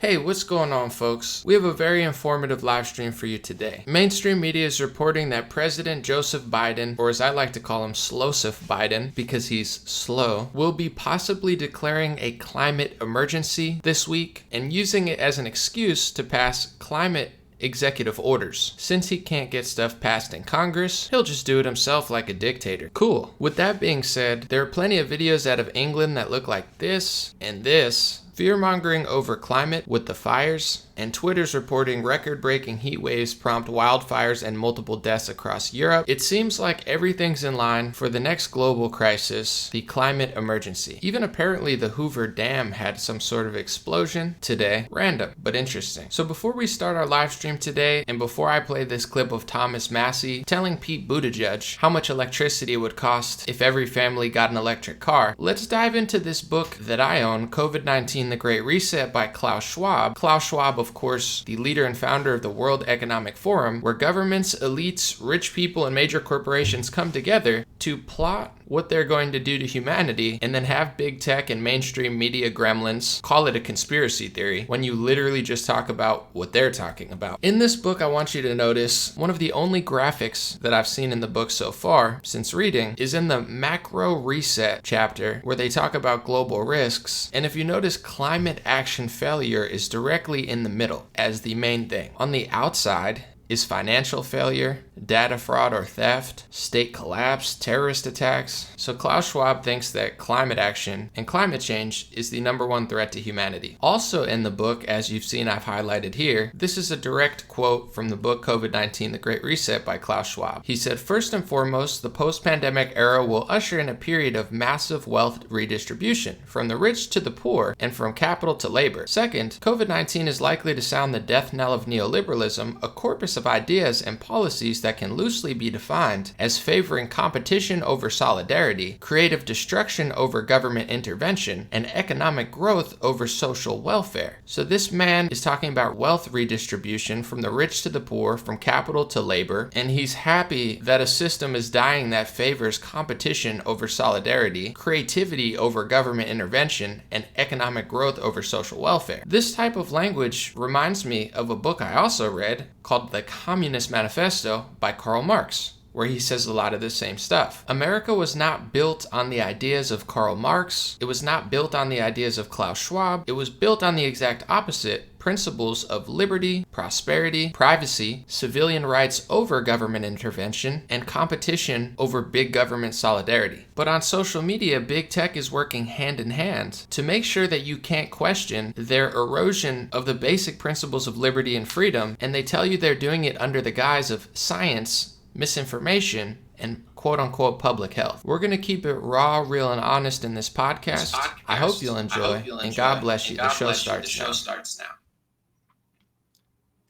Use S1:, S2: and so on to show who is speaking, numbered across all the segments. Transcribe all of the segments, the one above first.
S1: Hey, what's going on, folks? We have a very informative live stream for you today. Mainstream media is reporting that President Joseph Biden, or as I like to call him, Sloseph Biden, because he's slow, will be possibly declaring a climate emergency this week and using it as an excuse to pass climate executive orders. Since he can't get stuff passed in Congress, he'll just do it himself like a dictator. Cool. With that being said, there are plenty of videos out of England that look like this and this. Fear-mongering over climate with the fires, and Twitter's reporting record-breaking heat waves prompt wildfires and multiple deaths across Europe. It seems like everything's in line for the next global crisis, the climate emergency. Even apparently the Hoover Dam had some sort of explosion today. Random, but interesting. So before we start our live stream today, and before I play this clip of Thomas Massey telling Pete Buttigieg how much electricity it would cost if every family got an electric car, let's dive into this book that I own, COVID-19 The Great Reset by Klaus Schwab. Klaus Schwab, of course, the leader and founder of the World Economic Forum, where governments, elites, rich people, and major corporations come together to plot what they're going to do to humanity and then have big tech and mainstream media gremlins call it a conspiracy theory when you literally just talk about what they're talking about. In this book, I want you to notice one of the only graphics that I've seen in the book so far since reading is in the macro reset chapter where they talk about global risks. And if you notice, climate action failure is directly in the middle as the main thing. On the outside is financial failure, data fraud or theft, state collapse, terrorist attacks. So Klaus Schwab thinks that climate action and climate change is the #1 threat to humanity. Also in the book, as you've seen I've highlighted here, this is a direct quote from the book COVID-19 The Great Reset by Klaus Schwab. He said, "First and foremost, the post-pandemic era will usher in a period of massive wealth redistribution, from the rich to the poor and from capital to labor. Second, COVID-19 is likely to sound the death knell of neoliberalism, a corpus of ideas and policies that can loosely be defined as favoring competition over solidarity, creative destruction over government intervention, and economic growth over social welfare." So this man is talking about wealth redistribution from the rich to the poor, from capital to labor, and he's happy that a system is dying that favors competition over solidarity, creativity over government intervention, and economic growth over social welfare. This type of language reminds me of a book I also read called The Communist Manifesto by Karl Marx, where he says a lot of the same stuff. America was not built on the ideas of Karl Marx. It was not built on the ideas of Klaus Schwab. It was built on the exact opposite principles of liberty, prosperity, privacy, civilian rights over government intervention, and competition over big government solidarity. But on social media, big tech is working hand in hand to make sure that you can't question their erosion of the basic principles of liberty and freedom, and they tell you they're doing it under the guise of science, misinformation, and quote-unquote public health. We're going to keep it raw, real, and honest in this podcast. I hope you'll enjoy, and God bless you. The show starts now.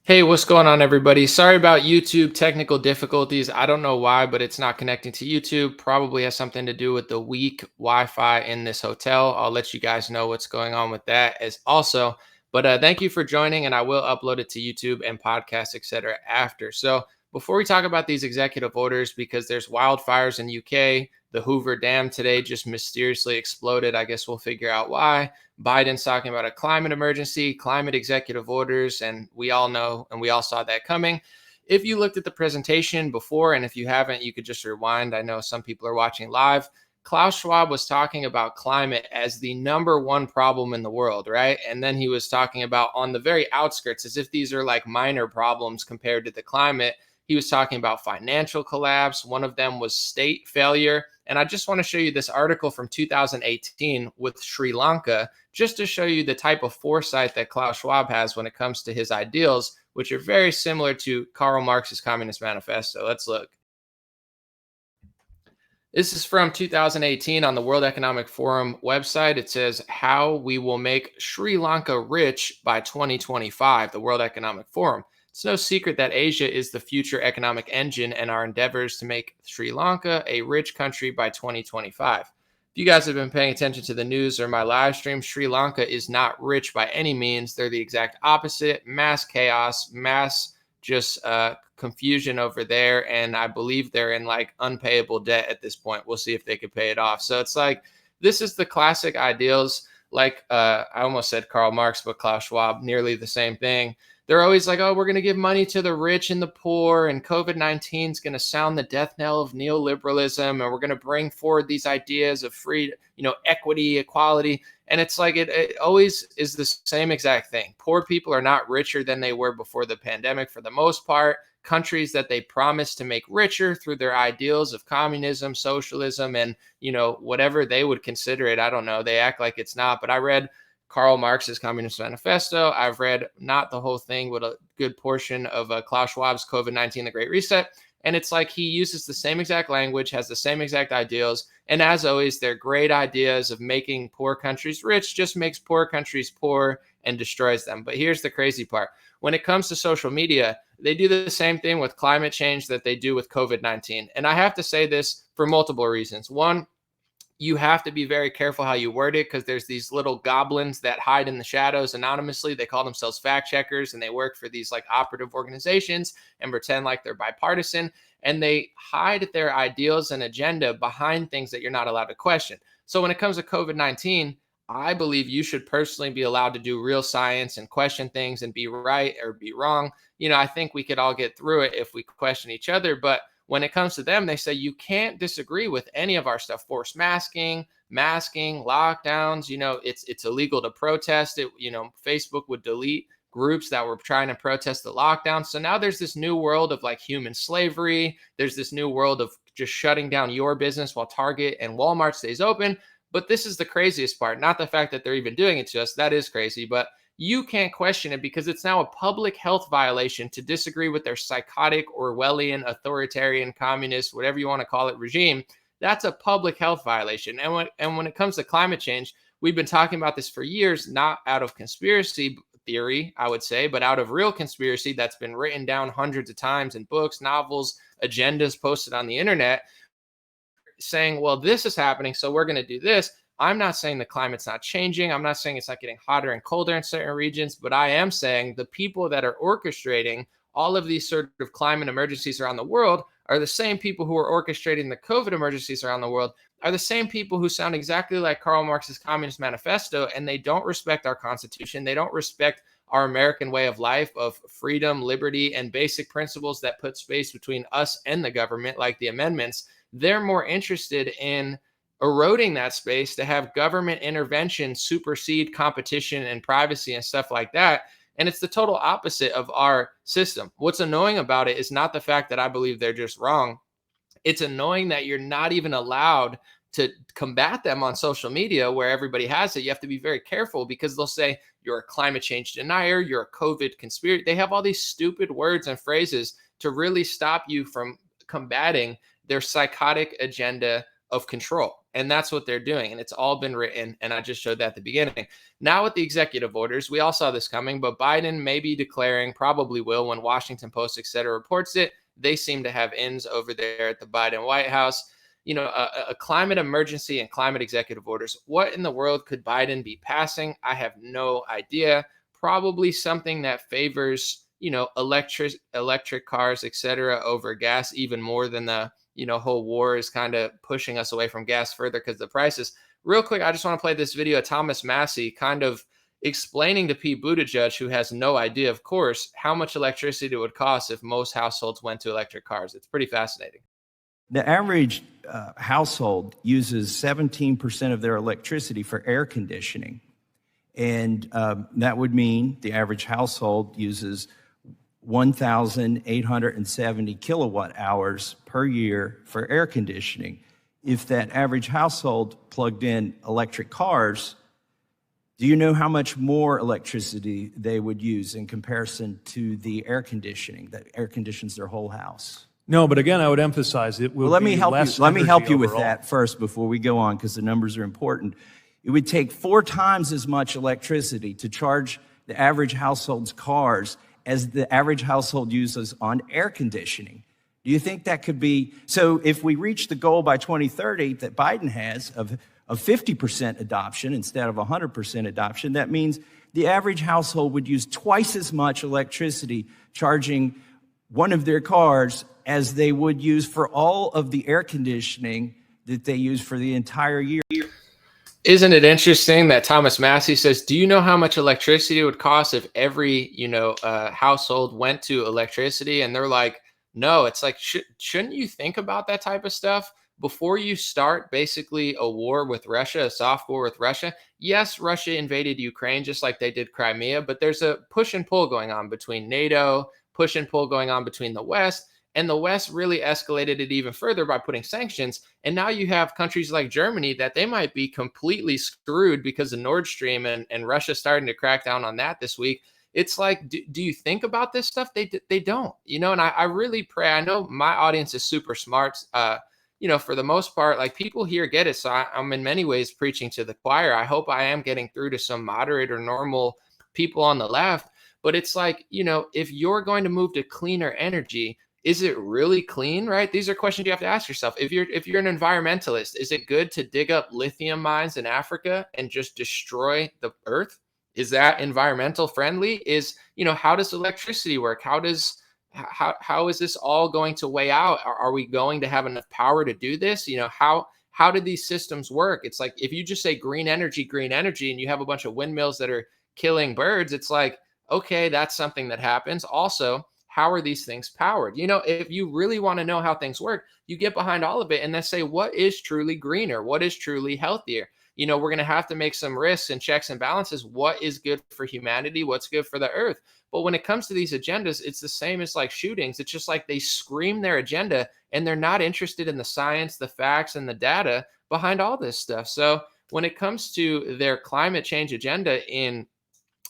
S1: Hey, what's going on, everybody? Sorry about YouTube technical difficulties. I don't know why, but it's not connecting to YouTube. Probably has something to do with the weak Wi-Fi in this hotel. I'll let you guys know what's going on with that as also. But thank you for joining, and I will upload it to YouTube and podcasts, etc. after. So before we talk about these executive orders, because there's wildfires in UK, the Hoover Dam today just mysteriously exploded. I guess we'll figure out why. Biden's talking about a climate emergency, climate executive orders, and we all know and we all saw that coming. If you looked at the presentation before, and if you haven't, you could just rewind. I know some people are watching live. Klaus Schwab was talking about climate as the #1 problem in the world, right? And then he was talking about on the very outskirts, as if these are like minor problems compared to the climate. He was talking about financial collapse. One of them was state failure. And I just want to show you this article from 2018 with Sri Lanka, just to show you the type of foresight that Klaus Schwab has when it comes to his ideals, which are very similar to Karl Marx's Communist Manifesto. Let's look. This is from 2018 on the World Economic Forum website. It says, "How we will make Sri Lanka rich by 2025, the World Economic Forum. It's no secret that Asia is the future economic engine, and our endeavors to make Sri Lanka a rich country by 2025. If you guys have been paying attention to the news or my live stream, Sri Lanka is not rich by any means. They're the exact opposite. Mass chaos, mass just confusion over there. And I believe they're in like unpayable debt at this point. We'll see if they could pay it off. So it's like, this is the classic ideals like I almost said Karl Marx, but Klaus Schwab, nearly the same thing. They're always like, oh, we're going to give money to the rich and the poor, and COVID-19 is going to sound the death knell of neoliberalism, and we're going to bring forward these ideas of free, equity, equality. And it's like it always is the same exact thing. Poor people are not richer than they were before the pandemic for the most part. Countries that they promise to make richer through their ideals of communism, socialism, and whatever they would consider it. I don't know. They act like it's not. But I read Karl Marx's Communist Manifesto. I've read not the whole thing, but a good portion of Klaus Schwab's COVID-19, The Great Reset. And it's like he uses the same exact language, has the same exact ideals. And as always, their great ideas of making poor countries rich just makes poor countries poor and destroys them. But here's the crazy part. When it comes to social media, they do the same thing with climate change that they do with COVID-19. And I have to say this for multiple reasons. One, you have to be very careful how you word it, because there's these little goblins that hide in the shadows anonymously. They call themselves fact checkers, and they work for these like operative organizations and pretend like they're bipartisan, and they hide their ideals and agenda behind things that you're not allowed to question. So when it comes to COVID-19, I believe you should personally be allowed to do real science and question things and be right or be wrong. I think we could all get through it if we question each other. But when it comes to them, they say you can't disagree with any of our stuff. Forced masking, lockdowns. It's illegal to protest it. Facebook would delete groups that were trying to protest the lockdown. So now there's this new world of like human slavery. There's this new world of just shutting down your business while Target and Walmart stays open. But this is the craziest part, not the fact that they're even doing it to us. That is crazy, but you can't question it because it's now a public health violation to disagree with their psychotic, Orwellian, authoritarian, communist, whatever you want to call it, regime. That's a public health violation. And when it comes to climate change, we've been talking about this for years, not out of conspiracy theory, I would say, but out of real conspiracy that's been written down hundreds of times in books, novels, agendas posted on the internet, saying, well, this is happening, so we're going to do this. I'm not saying the climate's not changing. I'm not saying it's not getting hotter and colder in certain regions, but I am saying the people that are orchestrating all of these sort of climate emergencies around the world are the same people who are orchestrating the COVID emergencies around the world, are the same people who sound exactly like Karl Marx's Communist Manifesto, and they don't respect our Constitution. They don't respect our American way of life of freedom, liberty, and basic principles that put space between us and the government, like the amendments. They're more interested in eroding that space to have government intervention supersede competition and privacy and stuff like that. And it's the total opposite of our system. What's annoying about it is not the fact that I believe they're just wrong. It's annoying that you're not even allowed to combat them on social media where everybody has it. You have to be very careful because they'll say you're a climate change denier, you're a COVID conspiracy. They have all these stupid words and phrases to really stop you from combating their psychotic agenda of control. And that's what they're doing. And it's all been written. And I just showed that at the beginning. Now with the executive orders, we all saw this coming, but Biden may be declaring, probably will when Washington Post, et cetera, reports it. They seem to have ins over there at the Biden White House. A climate emergency and climate executive orders. What in the world could Biden be passing? I have no idea. Probably something that favors, electric cars, et cetera, over gas, even more than the whole war is kind of pushing us away from gas further because the prices. Real quick, I just want to play this video of Thomas Massey kind of explaining to Pete Buttigieg, who has no idea, of course, how much electricity it would cost if most households went to electric cars. It's pretty fascinating.
S2: The average household uses 17% of their electricity for air conditioning. And that would mean the average household uses 1,870 kilowatt hours per year for air conditioning. If that average household plugged in electric cars, do you know how much more electricity they would use in comparison to the air conditioning that air conditions their whole house?
S3: No, but again, I would emphasize it will be less.
S2: Let me help you
S3: overall.
S2: with that first before we go on, because the numbers are important. It would take 4 times as much electricity to charge the average household's cars as the average household uses on air conditioning. Do you think that could be? So if we reach the goal by 2030 that Biden has of 50% adoption instead of 100% adoption, that means the average household would use twice as much electricity charging one of their cars as they would use for all of the air conditioning that they use for the entire year.
S1: Isn't it interesting that Thomas Massey says, do you know how much electricity it would cost if every, household went to electricity? And they're like, no, it's like, shouldn't you think about that type of stuff before you start basically a war with Russia, a soft war with Russia? Yes, Russia invaded Ukraine just like they did Crimea, but there's a push and pull going on between NATO, push and pull going on between the West. And the West really escalated it even further by putting sanctions. And now you have countries like Germany that they might be completely screwed because of Nord Stream and Russia starting to crack down on that this week. It's like, do you think about this stuff? They don't, and I really pray. I know my audience is super smart. For the most part, like people here get it. So I'm in many ways preaching to the choir. I hope I am getting through to some moderate or normal people on the left. But it's like, if you're going to move to cleaner energy, is it really clean, right? These are questions you have to ask yourself. If you're an environmentalist, is it good to dig up lithium mines in Africa and just destroy the earth? Is that environmental friendly? How does electricity work? How is this all going to weigh out? Are we going to have enough power to do this? How do these systems work? It's like if you just say green energy, and you have a bunch of windmills that are killing birds, it's like, okay, that's something that happens. Also, how are these things powered? If you really want to know how things work, you get behind all of it and then say, what is truly greener? What is truly healthier? We're going to have to make some risks and checks and balances. What is good for humanity? What's good for the earth? But when it comes to these agendas, it's the same as like shootings. It's just like they scream their agenda and they're not interested in the science, the facts, and the data behind all this stuff. So when it comes to their climate change agenda in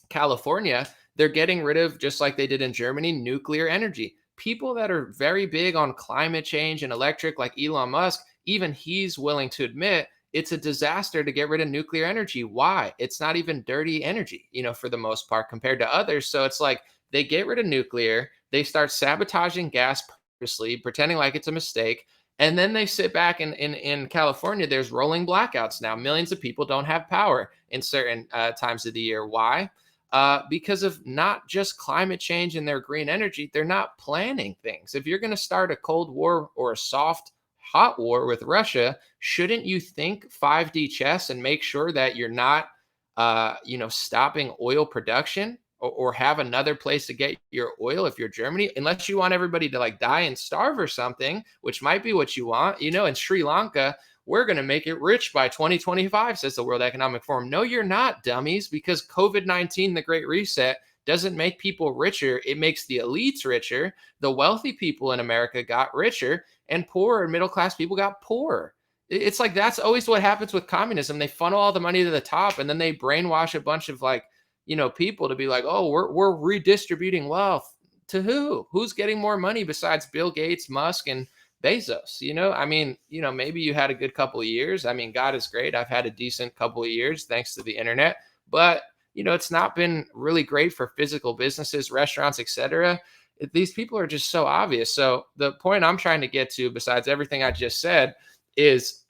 S1: California, they're getting rid of, just like they did in Germany, nuclear energy. People that are very big on climate change and electric, like Elon Musk, even he's willing to admit it's a disaster to get rid of nuclear energy. Why? It's not even dirty energy, for the most part compared to others. So it's like they get rid of nuclear, they start sabotaging gas purposely, pretending like it's a mistake. And then they sit back in California, there's rolling blackouts now. Millions of people don't have power in certain times of the year. Why? Because of not just climate change and their green energy, they're not planning things. If you're going to start a Cold War or a soft, hot war with Russia, shouldn't you think 5D chess and make sure that you're not, stopping oil production or have another place to get your oil if you're Germany, unless you want everybody to like die and starve or something, which might be what you want. In Sri Lanka, we're going to make it rich by 2025, says the World Economic Forum. No, you're not, dummies, because COVID-19, the Great Reset, doesn't make people richer. It makes the elites richer. The wealthy people in America got richer, and poorer and middle-class people got poorer. It's like that's always what happens with communism. They funnel all the money to the top, and then they brainwash a bunch of people to be like, oh, we're redistributing wealth. To who? Who's getting more money besides Bill Gates, Musk, and Bezos? Maybe you had a good couple of years. God is great. I've had a decent couple of years thanks to the internet, but it's not been really great for physical businesses, restaurants, etc. These people are just so obvious. So the point I'm trying to get to, besides everything I just said, is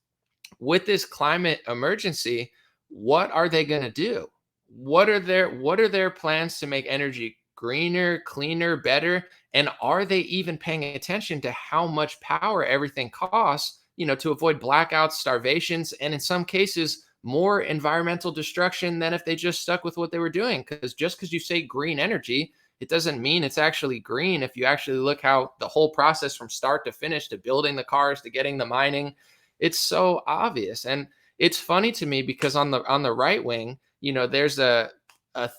S1: with this climate emergency, what are they going to do? What are their plans to make energy greener, cleaner, better? And are they even paying attention to how much power everything costs, to avoid blackouts, starvations, and in some cases, more environmental destruction than if they just stuck with what they were doing? Because just because you say green energy, it doesn't mean it's actually green. If you actually look how the whole process from start to finish, to building the cars, to getting the mining, it's so obvious. And it's funny to me because on the right wing, there's a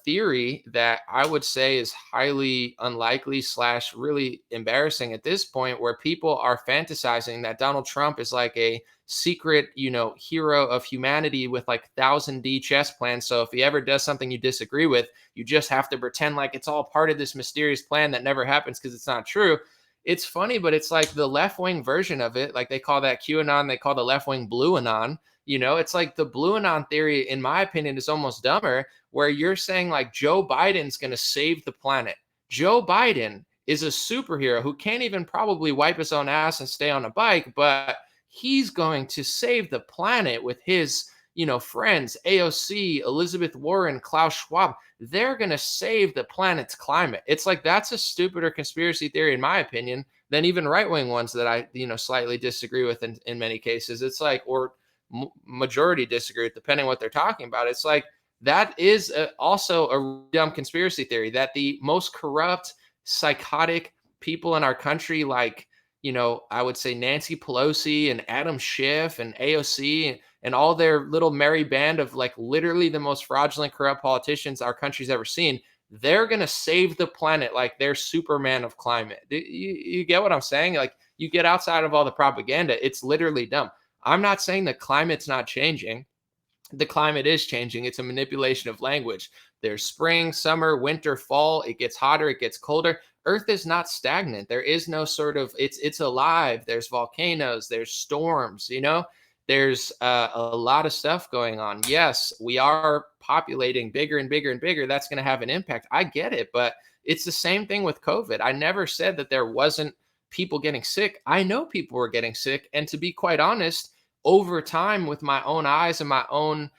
S1: theory that I would say is highly unlikely / really embarrassing at this point, where people are fantasizing that Donald Trump is like a secret, hero of humanity with like 1000D chess plans. So if he ever does something you disagree with, you just have to pretend like it's all part of this mysterious plan that never happens because it's not true. It's funny, but it's like the left wing version of it. Like they call that QAnon, they call the left wing Blue Anon. It's like the Blue Anon theory, in my opinion, is almost dumber, where you're saying like Joe Biden's going to save the planet. Joe Biden is a superhero who can't even probably wipe his own ass and stay on a bike, but he's going to save the planet with his, friends, AOC, Elizabeth Warren, Klaus Schwab. They're going to save the planet's climate. It's like that's a stupider conspiracy theory, in my opinion, than even right-wing ones that I, slightly disagree with in many cases. It's like, or majority disagree with, depending on what they're talking about. It's like that is also a dumb conspiracy theory that the most corrupt, psychotic people in our country, like, I would say Nancy Pelosi and Adam Schiff and AOC and all their little merry band of like literally the most fraudulent, corrupt politicians our country's ever seen, they're going to save the planet like they're Superman of climate. You get what I'm saying? Like, you get outside of all the propaganda, it's literally dumb. I'm not saying the climate's not changing. The climate is changing. It's a manipulation of language. There's spring, summer, winter, fall. It gets hotter, it gets colder. Earth is not stagnant. There is no sort of, it's alive. There's volcanoes, there's storms, there's a lot of stuff going on. Yes, we are populating bigger and bigger and bigger. That's going to have an impact. I get it, but it's the same thing with COVID. I never said that there wasn't people getting sick. I know people were getting sick. And to be quite honest, over time, with my own eyes and my own,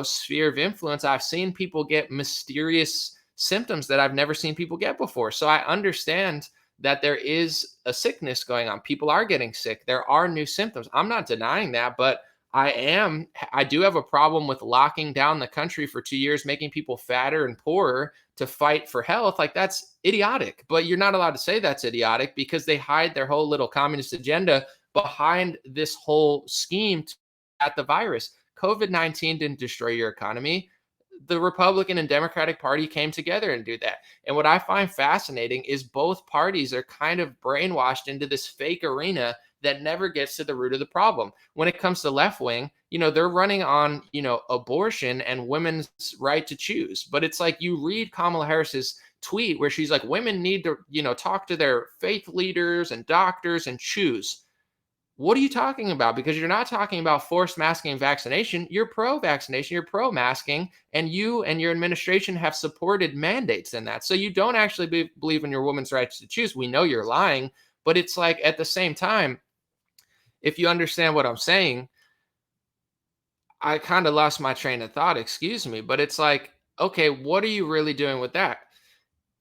S1: sphere of influence, I've seen people get mysterious symptoms that I've never seen people get before. So I understand that there is a sickness going on. People are getting sick. There are new symptoms. I'm not denying that, but I do have a problem with locking down the country for 2 years, making people fatter and poorer to fight for health. Like, that's idiotic, but you're not allowed to say that's idiotic because they hide their whole little communist agenda behind this whole scheme at the virus. COVID-19 didn't destroy your economy. The Republican and Democratic Party came together and do that. And what I find fascinating is both parties are kind of brainwashed into this fake arena that never gets to the root of the problem. When it comes to left wing, they're running on, abortion and women's right to choose. But it's like, you read Kamala Harris's tweet where she's like, women need to, talk to their faith leaders and doctors and choose. What are you talking about? Because you're not talking about forced masking and vaccination. You're pro-vaccination, you're pro-masking, and you and your administration have supported mandates in that. So you don't actually believe in your woman's rights to choose. We know you're lying, but it's like, at the same time, if you understand what I'm saying, I kind of lost my train of thought, excuse me, but it's like, okay, what are you really doing with that?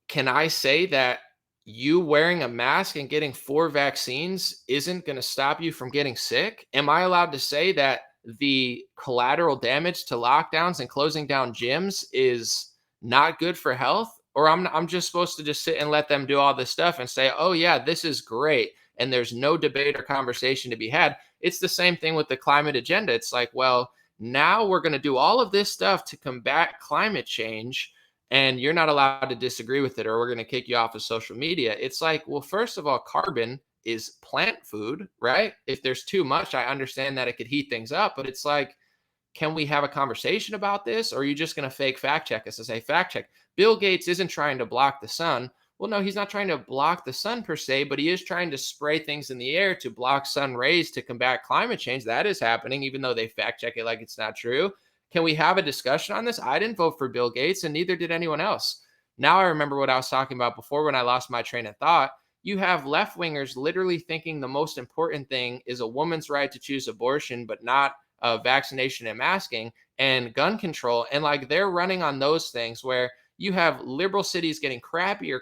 S1: Can I say that you wearing a mask and getting 4 vaccines isn't going to stop you from getting sick? Am I allowed to say that the collateral damage to lockdowns and closing down gyms is not good for health? Or I'm just supposed to just sit and let them do all this stuff and say, oh yeah, this is great, and there's no debate or conversation to be had? It's the same thing with the climate agenda. It's like, well, now we're going to do all of this stuff to combat climate change, and you're not allowed to disagree with it, or we're going to kick you off of social media. It's like, well, first of all, carbon is plant food, right? If there's too much, I understand that it could heat things up, but it's like, can we have a conversation about this? Or are you just going to fake fact check us and say, fact check? Bill Gates isn't trying to block the sun. Well, no, he's not trying to block the sun per se, but he is trying to spray things in the air to block sun rays to combat climate change. That is happening, even though they fact check it like it's not true. Can we have a discussion on this? I didn't vote for Bill Gates, and neither did anyone else. Now I remember what I was talking about before when I lost my train of thought. You have left-wingers literally thinking the most important thing is a woman's right to choose abortion, but not vaccination and masking and gun control. And like, they're running on those things where you have liberal cities getting crappier.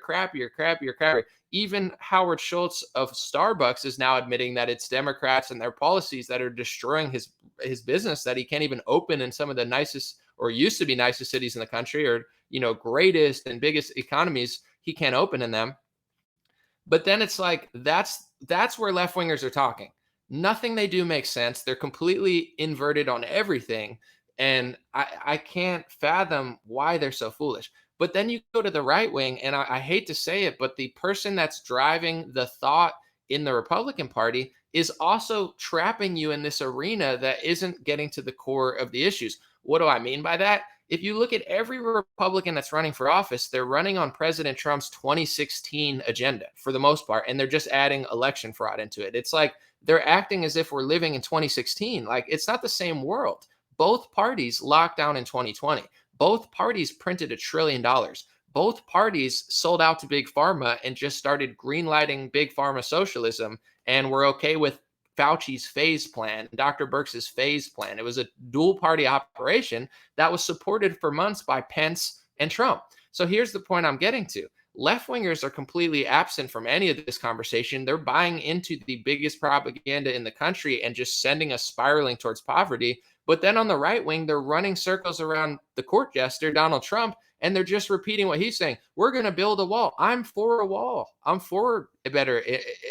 S1: Even Howard Schultz of Starbucks is now admitting that it's Democrats and their policies that are destroying his business, that he can't even open in some of the nicest, or used to be nicest, cities in the country, or greatest and biggest economies. He can't open in them. But then it's like, that's where left wingers are talking. Nothing they do makes sense. They're completely inverted on everything. And I can't fathom why they're so foolish. But then you go to the right wing, and I hate to say it, but the person that's driving the thought in the Republican Party is also trapping you in this arena that isn't getting to the core of the issues. What do I mean by that? If you look at every Republican that's running for office, they're running on President Trump's 2016 agenda for the most part, and they're just adding election fraud into it. It's like they're acting as if we're living in 2016. Like, it's not the same world. Both parties locked down in 2020. Both parties printed $1 trillion. Both parties sold out to Big Pharma and just started greenlighting Big Pharma socialism, and we're okay with Fauci's phase plan, Dr. Birx's phase plan. It was a dual party operation that was supported for months by Pence and Trump. So here's the point I'm getting to. Left wingers are completely absent from any of this conversation. They're buying into the biggest propaganda in the country and just sending us spiraling towards poverty. But then on the right wing, they're running circles around the court jester, Donald Trump, and they're just repeating what he's saying. We're going to build a wall. I'm for a wall. I'm for a better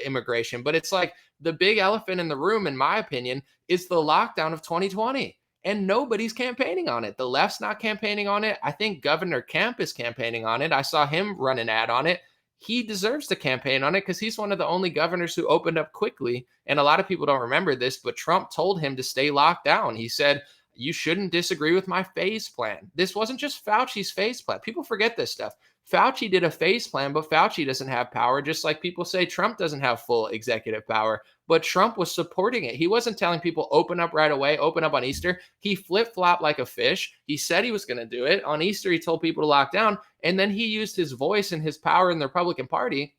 S1: immigration. But it's like the big elephant in the room, in my opinion, is the lockdown of 2020. And nobody's campaigning on it. The left's not campaigning on it. I think Governor Kemp is campaigning on it. I saw him run an ad on it. He deserves to campaign on it because he's one of the only governors who opened up quickly. And a lot of people don't remember this, but Trump told him to stay locked down. He said, you shouldn't disagree with my phase plan. This wasn't just Fauci's phase plan. People forget this stuff. Fauci did a phase plan, but Fauci doesn't have power, just like people say Trump doesn't have full executive power. But Trump was supporting it. He wasn't telling people open up right away, open up on Easter. He flip-flopped like a fish. He said he was going to do it. On Easter, he told people to lock down. And then he used his voice and his power in the Republican Party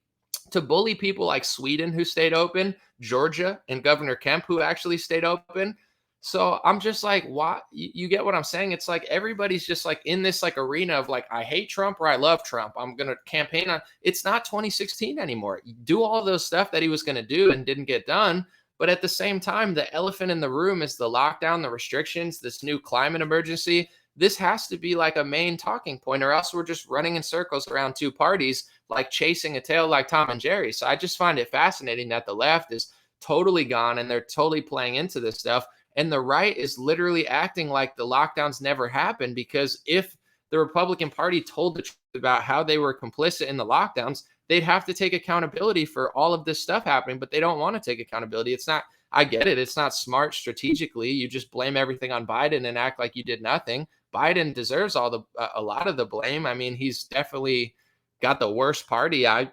S1: to bully people like Sweden, who stayed open, Georgia, and Governor Kemp, who actually stayed open. So I'm just like, why? You get what I'm saying? It's like everybody's just like in this like arena of like, I hate Trump or I love Trump. I'm going to campaign on. It's not 2016 anymore. You do all those stuff that he was going to do and didn't get done. But at the same time, the elephant in the room is the lockdown, the restrictions, this new climate emergency. This has to be like a main talking point, or else we're just running in circles around two parties, like chasing a tail like Tom and Jerry. So I just find it fascinating that the left is totally gone and they're totally playing into this stuff. And the right is literally acting like the lockdowns never happened, because if the Republican Party told the truth about how they were complicit in the lockdowns, they'd have to take accountability for all of this stuff happening, but they don't want to take accountability. It's not, I get it. It's not smart strategically. You just blame everything on Biden and act like you did nothing. Biden deserves a lot of the blame. I mean, he's definitely got the worst party. I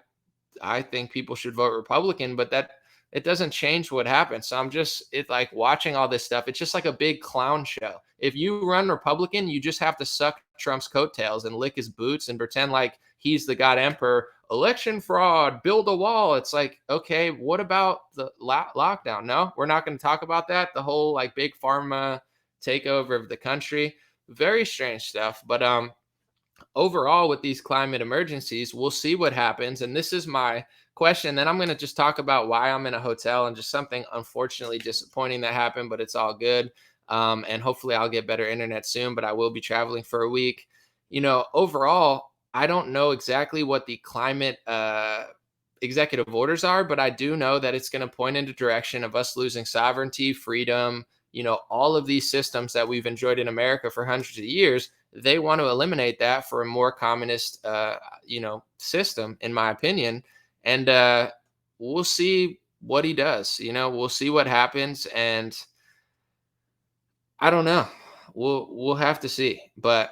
S1: think people should vote Republican, but that it doesn't change what happens. So it's like watching all this stuff. It's just like a big clown show. If you run Republican, you just have to suck Trump's coattails and lick his boots and pretend like he's the God Emperor. Election fraud, build a wall. It's like, okay, what about the lockdown? No, we're not going to talk about that. The whole like big pharma takeover of the country. Very strange stuff. But overall, with these climate emergencies, we'll see what happens. And this is my question. Then I'm going to just talk about why I'm in a hotel and just something unfortunately disappointing that happened, but it's all good. And hopefully I'll get better internet soon, but I will be traveling for a week. Overall, I don't know exactly what the climate executive orders are, but I do know that it's going to point in the direction of us losing sovereignty, freedom, all of these systems that we've enjoyed in America for hundreds of years. They want to eliminate that for a more communist, system, in my opinion. And we'll see what he does. We'll see what happens. And I don't know. We'll have to see. But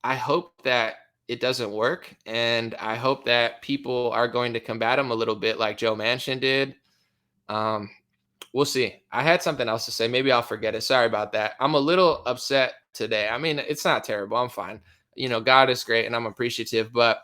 S1: I hope that it doesn't work. And I hope that people are going to combat him a little bit like Joe Manchin did. We'll see. I had something else to say. Maybe I'll forget it. Sorry about that. I'm a little upset today. I mean, it's not terrible. I'm fine. God is great and I'm appreciative, but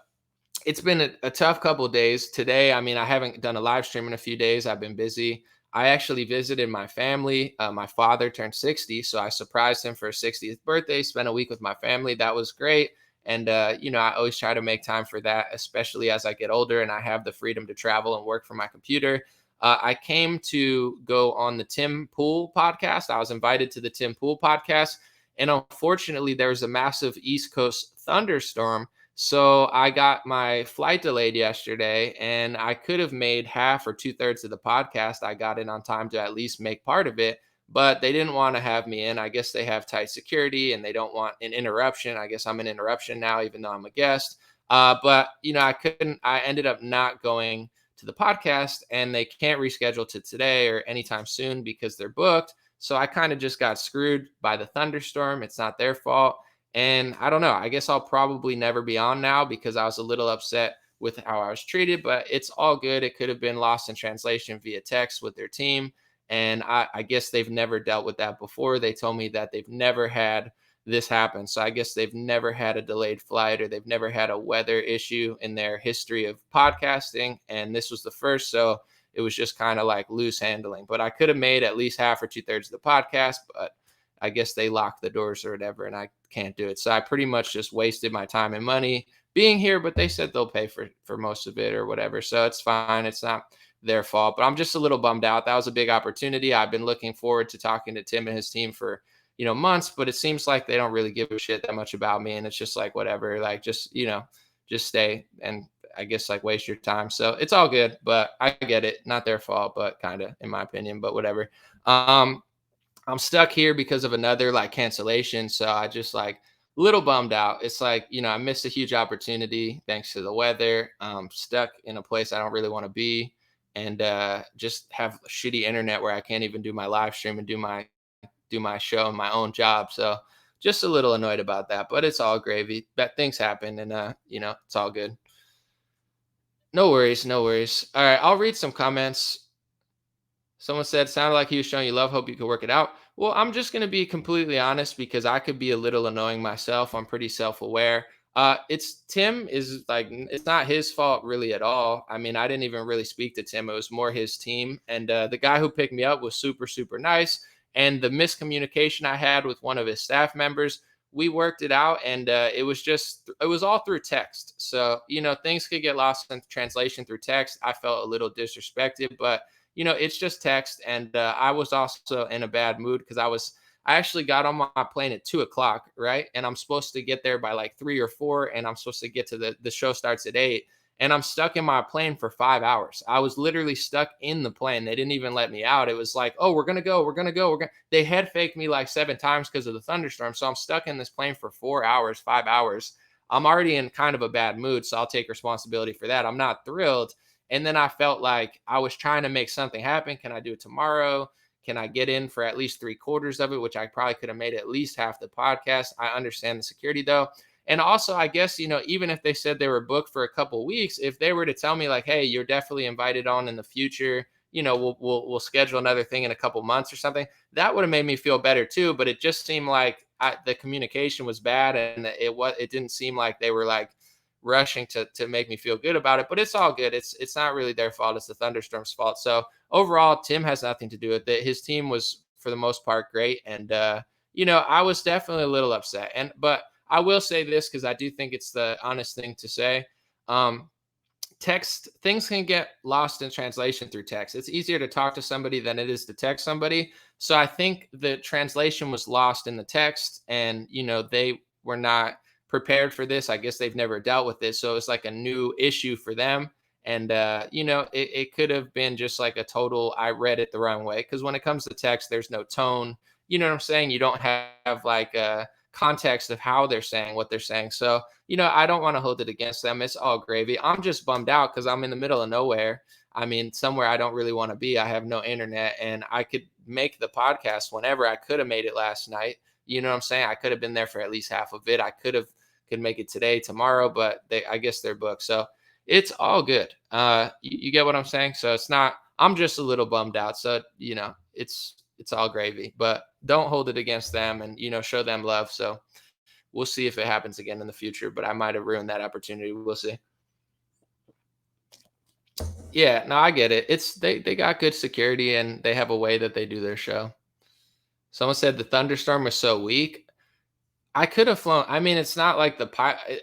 S1: it's been a tough couple of days. Today, I mean, I haven't done a live stream in a few days. I've been busy. I actually visited my family. My father turned 60, so I surprised him for his 60th birthday, spent a week with my family. That was great. And, I always try to make time for that, especially as I get older and I have the freedom to travel and work from my computer. I came to go on the Tim Pool podcast. I was invited to the Tim Pool podcast. And unfortunately, there was a massive East Coast thunderstorm. So I got my flight delayed yesterday, and I could have made half or 2/3 of the podcast. I got in on time to at least make part of it, but they didn't want to have me in. I guess they have tight security and they don't want an interruption. I guess I'm an interruption now, even though I'm a guest. But I ended up not going to the podcast, and they can't reschedule to today or anytime soon because they're booked. So I kind of just got screwed by the thunderstorm. It's not their fault. And I don't know, I guess I'll probably never be on now because I was a little upset with how I was treated, but it's all good. It could have been lost in translation via text with their team. And I guess they've never dealt with that before. They told me that they've never had this happen. So I guess they've never had a delayed flight or they've never had a weather issue in their history of podcasting. And this was the first. So it was just kind of like loose handling. But I could have made at least half or 2/3 of the podcast, but I guess they locked the doors or whatever, and I can't do it. So I pretty much just wasted my time and money being here, but they said they'll pay for most of it or whatever. So it's fine. It's not their fault, but I'm just a little bummed out. That was a big opportunity. I've been looking forward to talking to Tim and his team for, months, but it seems like they don't really give a shit that much about me. And it's just like, whatever, like, just stay and I guess like waste your time. So it's all good, but I get it. Not their fault, but kind of in my opinion, but whatever. Um, I'm stuck here because of another like cancellation. So I just like little bummed out. It's like, I missed a huge opportunity thanks to the weather. Stuck in a place I don't really want to be and just have shitty internet where I can't even do my live stream and do my show and my own job. So just a little annoyed about that, but it's all gravy. That things happen and it's all good. No worries, no worries. All right, I'll read some comments. Someone said, sounded like he was showing you love. Hope you could work it out. Well, I'm just going to be completely honest because I could be a little annoying myself. I'm pretty self aware. It's Tim is like, it's not his fault really at all. I mean, I didn't even really speak to Tim. It was more his team. And the guy who picked me up was super, super nice. And the miscommunication I had with one of his staff members, we worked it out. And it was all through text. So, things could get lost in translation through text. I felt a little disrespected, but it's just text. And I was also in a bad mood because I actually got on my plane at 2:00, right? And I'm supposed to get there by like 3 or 4. And I'm supposed to get to the show starts at 8. And I'm stuck in my plane for 5 hours. I was literally stuck in the plane. They didn't even let me out. It was like, oh, we're going to go. We're going to go. They head faked me like 7 times because of the thunderstorm. So I'm stuck in this plane for 4 hours, 5 hours. I'm already in kind of a bad mood. So I'll take responsibility for that. I'm not thrilled. And then I felt like I was trying to make something happen. Can I do it tomorrow? Can I get in for at least 3/4 of it, which I probably could have made at least half the podcast? I understand the security though. And also, I guess, even if they said they were booked for a couple weeks, if they were to tell me like, hey, you're definitely invited on in the future, we'll schedule another thing in a couple months or something, that would have made me feel better too. But it just seemed like the communication was bad and it didn't seem like they were like rushing to make me feel good about it, but it's all good. It's not really their fault. It's the thunderstorm's fault. So overall, Tim has nothing to do with it. His team was for the most part great. And, I was definitely a little upset but I will say this, cause I do think it's the honest thing to say. Text things can get lost in translation through text. It's easier to talk to somebody than it is to text somebody. So I think the translation was lost in the text and, they were not prepared for this. I guess they've never dealt with this. So it's like a new issue for them. And, it could have been just like a total, I read it the wrong way. Cause when it comes to text, there's no tone, you know what I'm saying? You don't have like a context of how they're saying what they're saying. So, I don't want to hold it against them. It's all gravy. I'm just bummed out because I'm in the middle of nowhere. I mean, somewhere I don't really want to be. I have no internet and I could make the podcast whenever. I could have made it last night. You know what I'm saying? I could have been there for at least half of it. I could make it today, tomorrow, but I guess they're booked. So it's all good. You get what I'm saying? So it's not, I'm just a little bummed out. So, it's all gravy, but don't hold it against them and, show them love. So we'll see if it happens again in the future, but I might have ruined that opportunity. We'll see. Yeah, no, I get it. They got good security and they have a way that they do their show. Someone said the thunderstorm was so weak. I could have flown. I mean, it's not like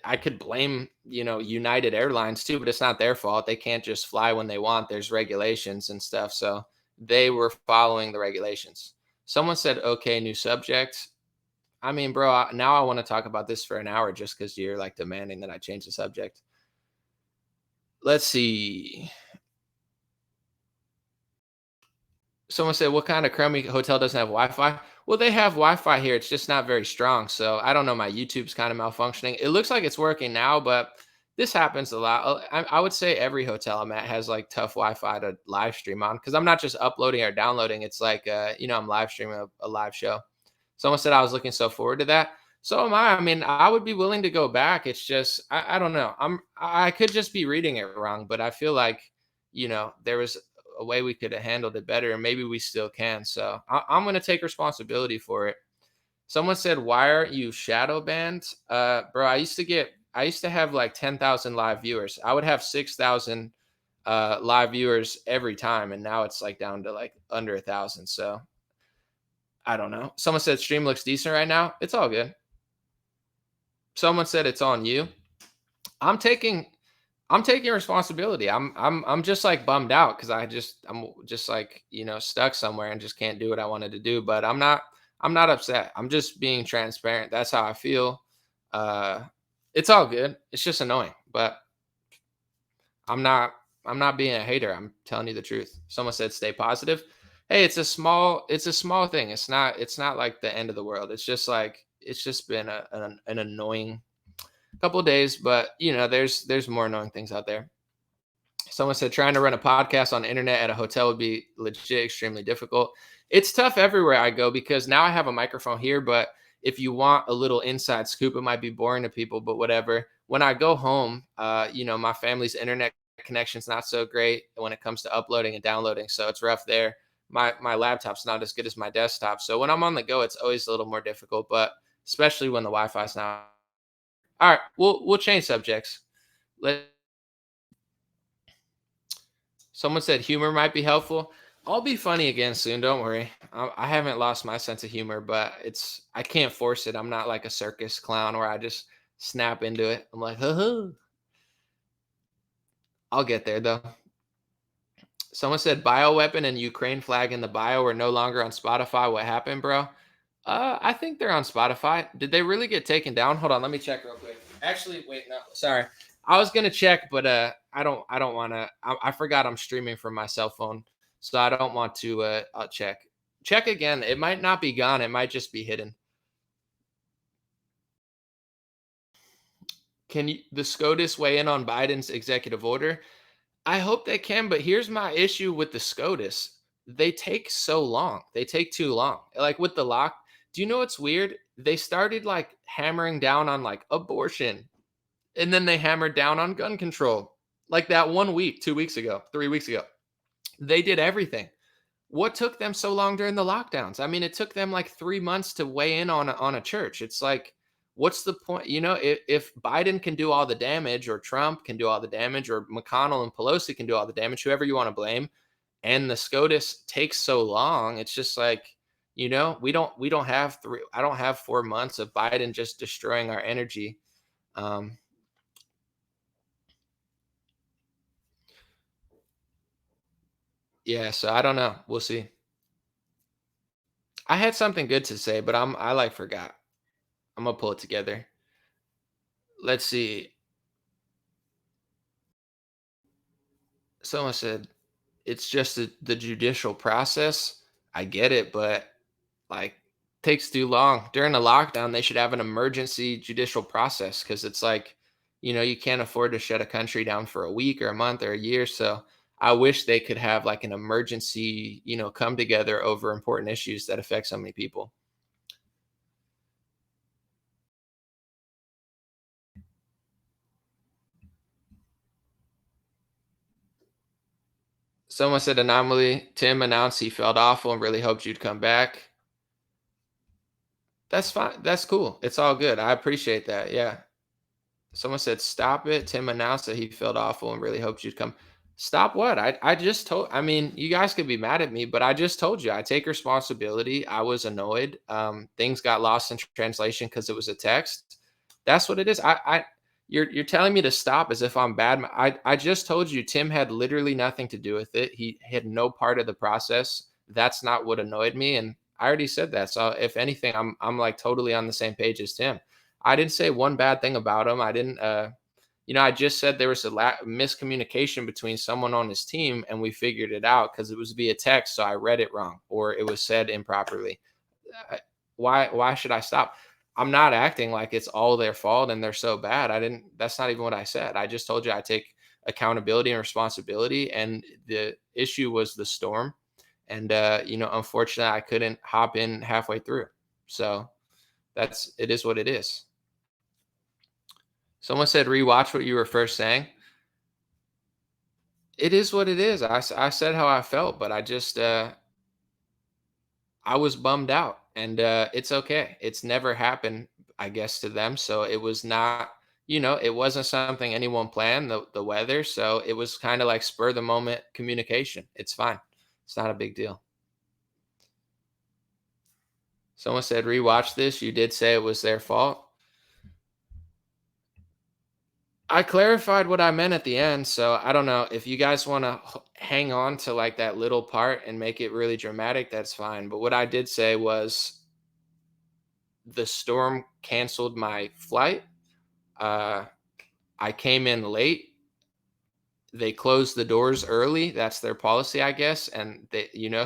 S1: I could blame, United Airlines too, but it's not their fault. They can't just fly when they want. There's regulations and stuff. So they were following the regulations. Someone said, okay, new subject. I mean, bro, now I want to talk about this for an hour just because you're like demanding that I change the subject. Let's see. Someone said, what kind of crummy hotel doesn't have Wi-Fi? Well, they have Wi-Fi here. It's just not very strong. So I don't know. My YouTube's kind of malfunctioning. It looks like it's working now, but this happens a lot. I would say every hotel I'm at has like tough Wi-Fi to live stream on because I'm not just uploading or downloading. It's like, I'm live streaming a live show. Someone said I was looking so forward to that. So am I. I mean, I would be willing to go back. It's just, I don't know. I could just be reading it wrong, but I feel like, there was a way we could have handled it better and maybe we still can. So I'm going to take responsibility for it. Someone said, why aren't you shadow banned? Bro, I used to have like 10,000 live viewers. I would have 6,000 live viewers every time. And now it's like down to like under 1,000. So I don't know. Someone said stream looks decent right now. It's all good. Someone said it's on you. I'm taking I'm taking responsibility. I'm just like bummed out because I'm just like, stuck somewhere and just can't do what I wanted to do. But I'm not upset. I'm just being transparent. That's how I feel. Uh it's all good. It's just annoying. But I'm not I'm not being a hater. I'm telling you the truth. Someone said stay positive. Hey, it's a small thing. It's not like the end of the world. It's just like it's just been an annoying couple of days, but there's more annoying things out there. Someone said trying to run a podcast on the internet at a hotel would be legit extremely difficult. It's tough everywhere I go because now I have a microphone here, but if you want a little inside scoop, it might be boring to people, but whatever. When I go home, my family's internet connection's not so great when it comes to uploading and downloading, so it's rough there. My laptop's not as good as my desktop, so when I'm on the go, it's always a little more difficult, but especially when the Wi-Fi's not. All right, we'll change subjects. Let Someone said humor might be helpful. I'll be funny again soon. Don't worry. I haven't lost my sense of humor, but I can't force it. I'm not like a circus clown where I just snap into it. I'm like, huh. I'll get there though. Someone said bioweapon and Ukraine flag in the bio are no longer on Spotify. What happened, bro? I think they're on Spotify. Did they really get taken down? Hold on, let me check real quick. Actually, wait, no, sorry. I was gonna check, but I don't want to. I forgot I'm streaming from my cell phone, so I don't want to. I'll check. Check again. It might not be gone. It might just be hidden. Can the SCOTUS weigh in on Biden's executive order? I hope they can, but here's my issue with the SCOTUS. They take so long. They take too long. Like with the lock. Do you know what's weird? They started like hammering down on like abortion, and then they hammered down on gun control. Like that 1 week, 2 weeks ago, 3 weeks ago. They did everything. What took them so long during the lockdowns? I mean, it took them like 3 months to weigh in on a church. It's like, what's the point? If Biden can do all the damage, or Trump can do all the damage, or McConnell and Pelosi can do all the damage, whoever you want to blame, and the SCOTUS takes so long, it's just like, we don't have three. I don't have 4 months of Biden just destroying our energy. Um, yeah, so I don't know. We'll see. I had something good to say, but I like forgot. I'm gonna pull it together. Let's see. Someone said it's just the judicial process. I get it, but like takes too long. During the lockdown, they should have an emergency judicial process because it's like, you can't afford to shut a country down for a week or a month or a year. So I wish they could have like an emergency, come together over important issues that affect so many people. Someone said anomaly. Tim announced he felt awful and really hoped you'd come back. That's fine. That's cool. It's all good. I appreciate that. Yeah. Someone said, "Stop it." Tim announced that he felt awful and really hoped you'd come. Stop what? I just told. I mean, you guys could be mad at me, but I just told you I take responsibility. I was annoyed. Things got lost in translation because it was a text. That's what it is. You're telling me to stop as if I'm bad. I just told you Tim had literally nothing to do with it. He had no part of the process. That's not what annoyed me, and I already said that. So if anything, I'm like totally on the same page as Tim. I didn't say one bad thing about him. I didn't, I just said there was a miscommunication between someone on his team, and we figured it out because it was via text. So I read it wrong, or it was said improperly. Uh, why should I stop? I'm not acting like it's all their fault and they're so bad. I didn't. That's not even what I said. I just told you I take accountability and responsibility, and the issue was the storm, and unfortunately, I couldn't hop in halfway through. So it is what it is. Someone said rewatch what you were first saying. It is what it is. I said how I felt, but I was bummed out, and it's okay. It's never happened, I guess, to them. So it was not, it wasn't something anyone planned, the weather. So it was kind of like spur of the moment communication. It's fine. It's not a big deal. Someone said rewatch this. You did say it was their fault. I clarified what I meant at the end, so I don't know if you guys want to hang on to like that little part and make it really dramatic, that's fine. But what I did say was the storm canceled my flight. Uh, I came in late. They closed the doors early. That's their policy, I guess. And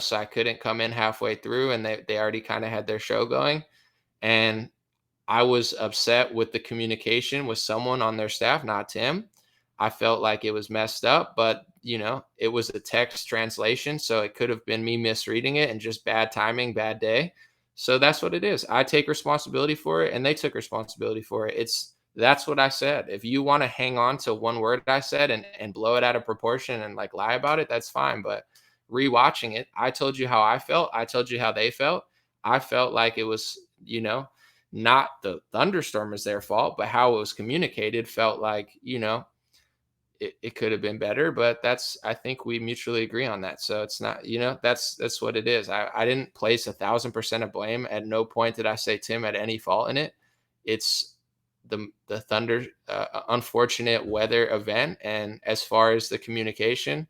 S1: so I couldn't come in halfway through, and they already kind of had their show going. And I was upset with the communication with someone on their staff, not Tim. I felt like it was messed up, but it was a text translation, so it could have been me misreading it and just bad timing, bad day. So that's what it is. I take responsibility for it and they took responsibility for it. That's what I said. If you want to hang on to one word I said and blow it out of proportion and like lie about it, that's fine. But rewatching it, I told you how I felt. I told you how they felt. I felt like it was, not the thunderstorm is their fault, but how it was communicated felt like, it could have been better, but I think we mutually agree on that. So it's not, that's what it is. I didn't place 1,000% of blame. At no point did I say Tim had any fault in it. It's the thunder, unfortunate weather event. And as far as the communication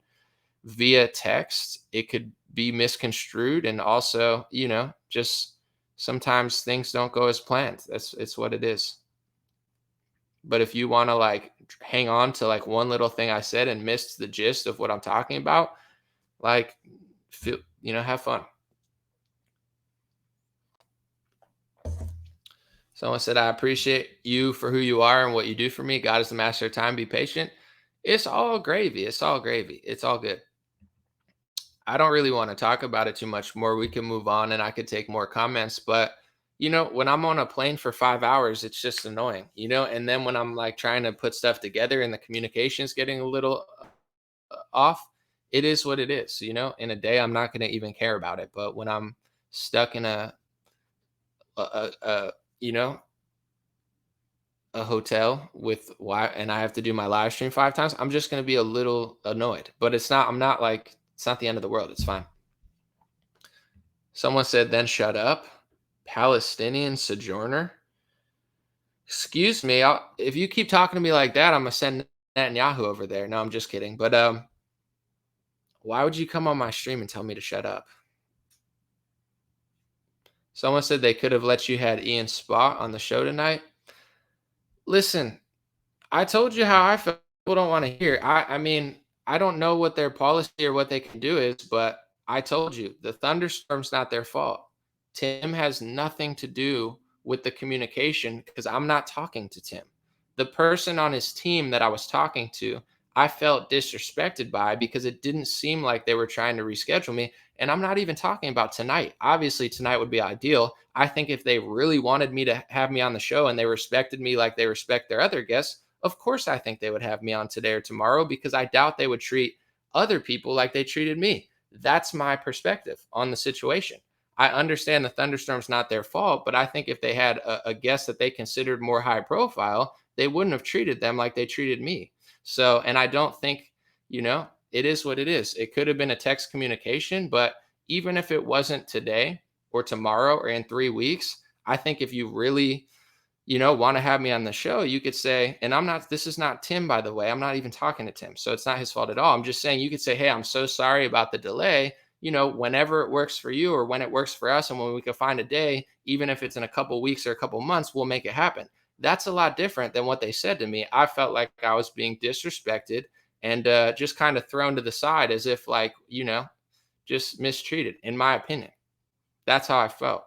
S1: via text, it could be misconstrued. And also, just sometimes things don't go as planned. It's what it is. But if you want to like hang on to like one little thing I said and missed the gist of what I'm talking about, like have fun. Someone said, I appreciate you for who you are and what you do for me. God is the master of time. Be patient. It's all gravy. It's all gravy. It's all good. I don't really want to talk about it too much more. We can move on and I could take more comments. But, when I'm on a plane for 5 hours, it's just annoying, and then when I'm like trying to put stuff together and the communication's getting a little off, it is what it is. In a day, I'm not going to even care about it. But when I'm stuck in a you know, a hotel with why and I have to do my live stream 5 times, I'm just going to be a little annoyed. But I'm not like, it's not the end of the world. It's fine. Someone said, then shut up. Palestinian sojourner. Excuse me. If you keep talking to me like that, I'm going to send Netanyahu over there. No, I'm just kidding. But why would you come on my stream and tell me to shut up? Someone said they could have let you had Ian Spot on the show tonight. Listen, I told you how I feel. People don't want to hear. I mean, I don't know what their policy or what they can do is, but I told you the thunderstorm's not their fault. Tim has nothing to do with the communication because I'm not talking to Tim. The person on his team that I was talking to, I felt disrespected by because it didn't seem like they were trying to reschedule me. And I'm not even talking about tonight. Obviously, tonight would be ideal. I think if they really wanted me to have me on the show and they respected me like they respect their other guests, of course, I think they would have me on today or tomorrow because I doubt they would treat other people like they treated me. That's my perspective on the situation. I understand the thunderstorm's not their fault, but I think if they had a guest that they considered more high profile, they wouldn't have treated them like they treated me. So, and I don't think, it is what it is. It could have been a text communication, but even if it wasn't today or tomorrow or in 3 weeks, I think if you really want to have me on the show, you could say, and this is not Tim, by the way. I'm not even talking to Tim. So it's not his fault at all. I'm just saying you could say, hey, I'm so sorry about the delay. Whenever it works for you or when it works for us and when we can find a day, even if it's in a couple weeks or a couple months, we'll make it happen. That's a lot different than what they said to me. I felt like I was being disrespected and just kind of thrown to the side as if like, just mistreated, in my opinion. That's how I felt.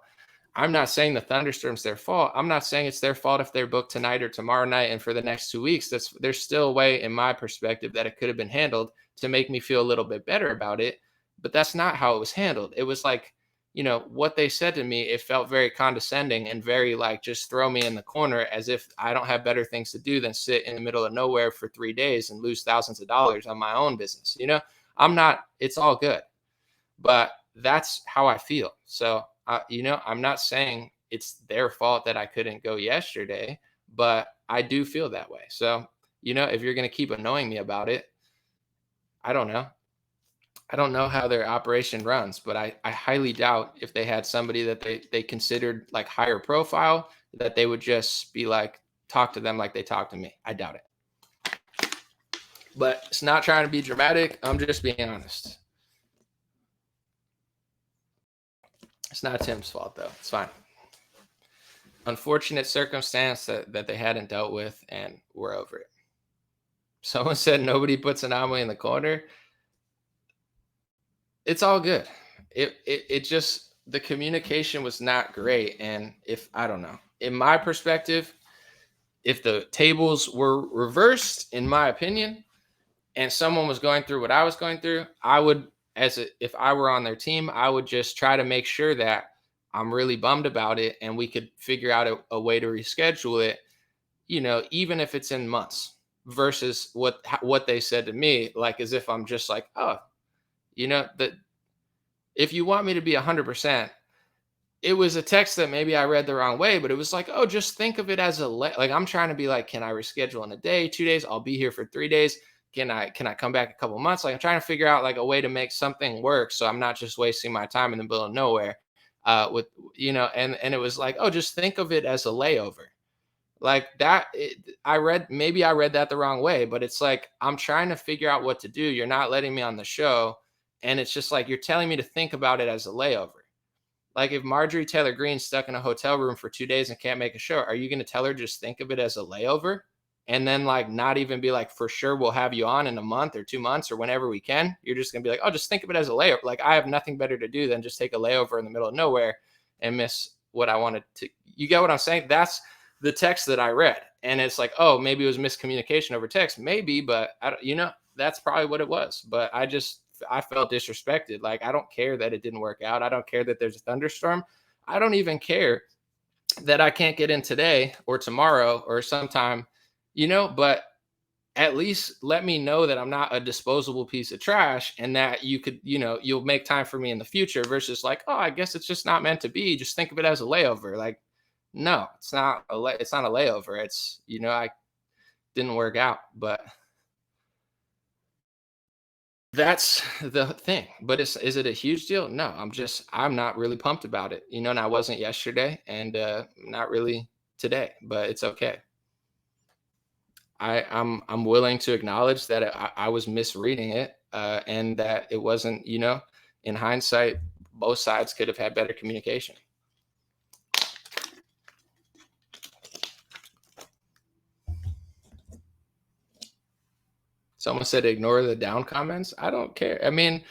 S1: I'm not saying the thunderstorm's their fault. I'm not saying it's their fault if they're booked tonight or tomorrow night and for the next 2 weeks. There's still a way, in my perspective, that it could have been handled to make me feel a little bit better about it. But that's not how it was handled. It was like, what they said to me, it felt very condescending and very like just throw me in the corner as if I don't have better things to do than sit in the middle of nowhere for 3 days and lose thousands of dollars on my own business. It's all good. But that's how I feel. So, I'm not saying it's their fault that I couldn't go yesterday, but I do feel that way. So, if you're going to keep annoying me about it, I don't know. I don't know how their operation runs, but I highly doubt if they had somebody that they considered like higher profile, that they would just be like, talk to them like they talk to me. I doubt it. But it's not trying to be dramatic. I'm just being honest. It's not Tim's fault, though. It's fine. Unfortunate circumstance that they hadn't dealt with, and we're over it. Someone said nobody puts an anomaly in the corner. It's all good. It just, the communication was not great. And if, I don't know, in my perspective, if the tables were reversed, in my opinion, and someone was going through what I was going through, I would, if I were on their team, I would just try to make sure that I'm really bummed about it and we could figure out a way to reschedule it, even if it's in months, versus what they said to me, like as if I'm just like, oh, that if you want me to be 100%, it was a text that maybe I read the wrong way, but it was like, oh, just think of it as like I'm trying to be like, can I reschedule in a day, 2 days? I'll be here for 3 days. Can I come back a couple months? Like I'm trying to figure out like a way to make something work, so I'm not just wasting my time in the middle of nowhere. With and it was like, oh, just think of it as a layover, like that. I read that the wrong way, but it's like I'm trying to figure out what to do. You're not letting me on the show, and it's just like you're telling me to think about it as a layover. Like if Marjorie Taylor Greene's stuck in a hotel room for 2 days and can't make a show, are you going to tell her just think of it as a layover? And then like not even be like, for sure we'll have you on in a month or 2 months or whenever we can. You're just gonna be like, oh, just think of it as a layover. Like I have nothing better to do than just take a layover in the middle of nowhere and miss what I wanted to. You get what I'm saying? That's the text that I read. And it's like, oh, maybe it was miscommunication over text. Maybe, but I don't, that's probably what it was. But I felt disrespected. Like, I don't care that it didn't work out. I don't care that there's a thunderstorm. I don't even care that I can't get in today or tomorrow or sometime, but at least let me know that I'm not a disposable piece of trash and that you could, you'll make time for me in the future, versus like, oh, I guess it's just not meant to be. Just think of it as a layover. Like, no, it's not it's not a layover. It's, I didn't work out, but that's the thing. But is it a huge deal? No, I'm not really pumped about it, and I wasn't yesterday, and not really today, but it's okay. I'm willing to acknowledge that I was misreading it, and that it wasn't, in hindsight, both sides could have had better communication. Someone said ignore the down comments. I don't care. I mean,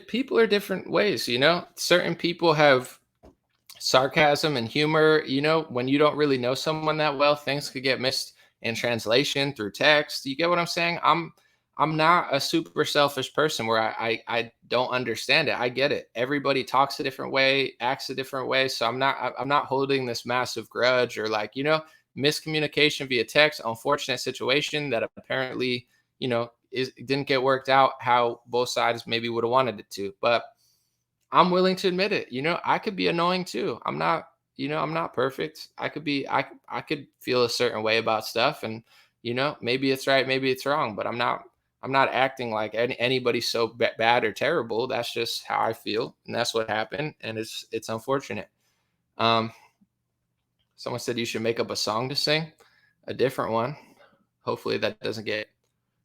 S1: people are different ways, certain people have sarcasm and humor. When you don't really know someone that well, things could get missed in translation through text. You get what I'm saying? I'm not a super selfish person where I don't understand it. I get it. Everybody talks a different way, acts a different way. So I'm not holding this massive grudge or like, miscommunication via text, unfortunate situation that apparently, didn't get worked out how both sides maybe would have wanted it to. But I'm willing to admit it. I could be annoying too. I'm not perfect. I could feel a certain way about stuff, and maybe it's right, maybe it's wrong, but I'm not acting like anybody's so bad or terrible. That's just how I feel, and that's what happened, and it's unfortunate. Someone said you should make up a song to sing, a different one. Hopefully that doesn't get.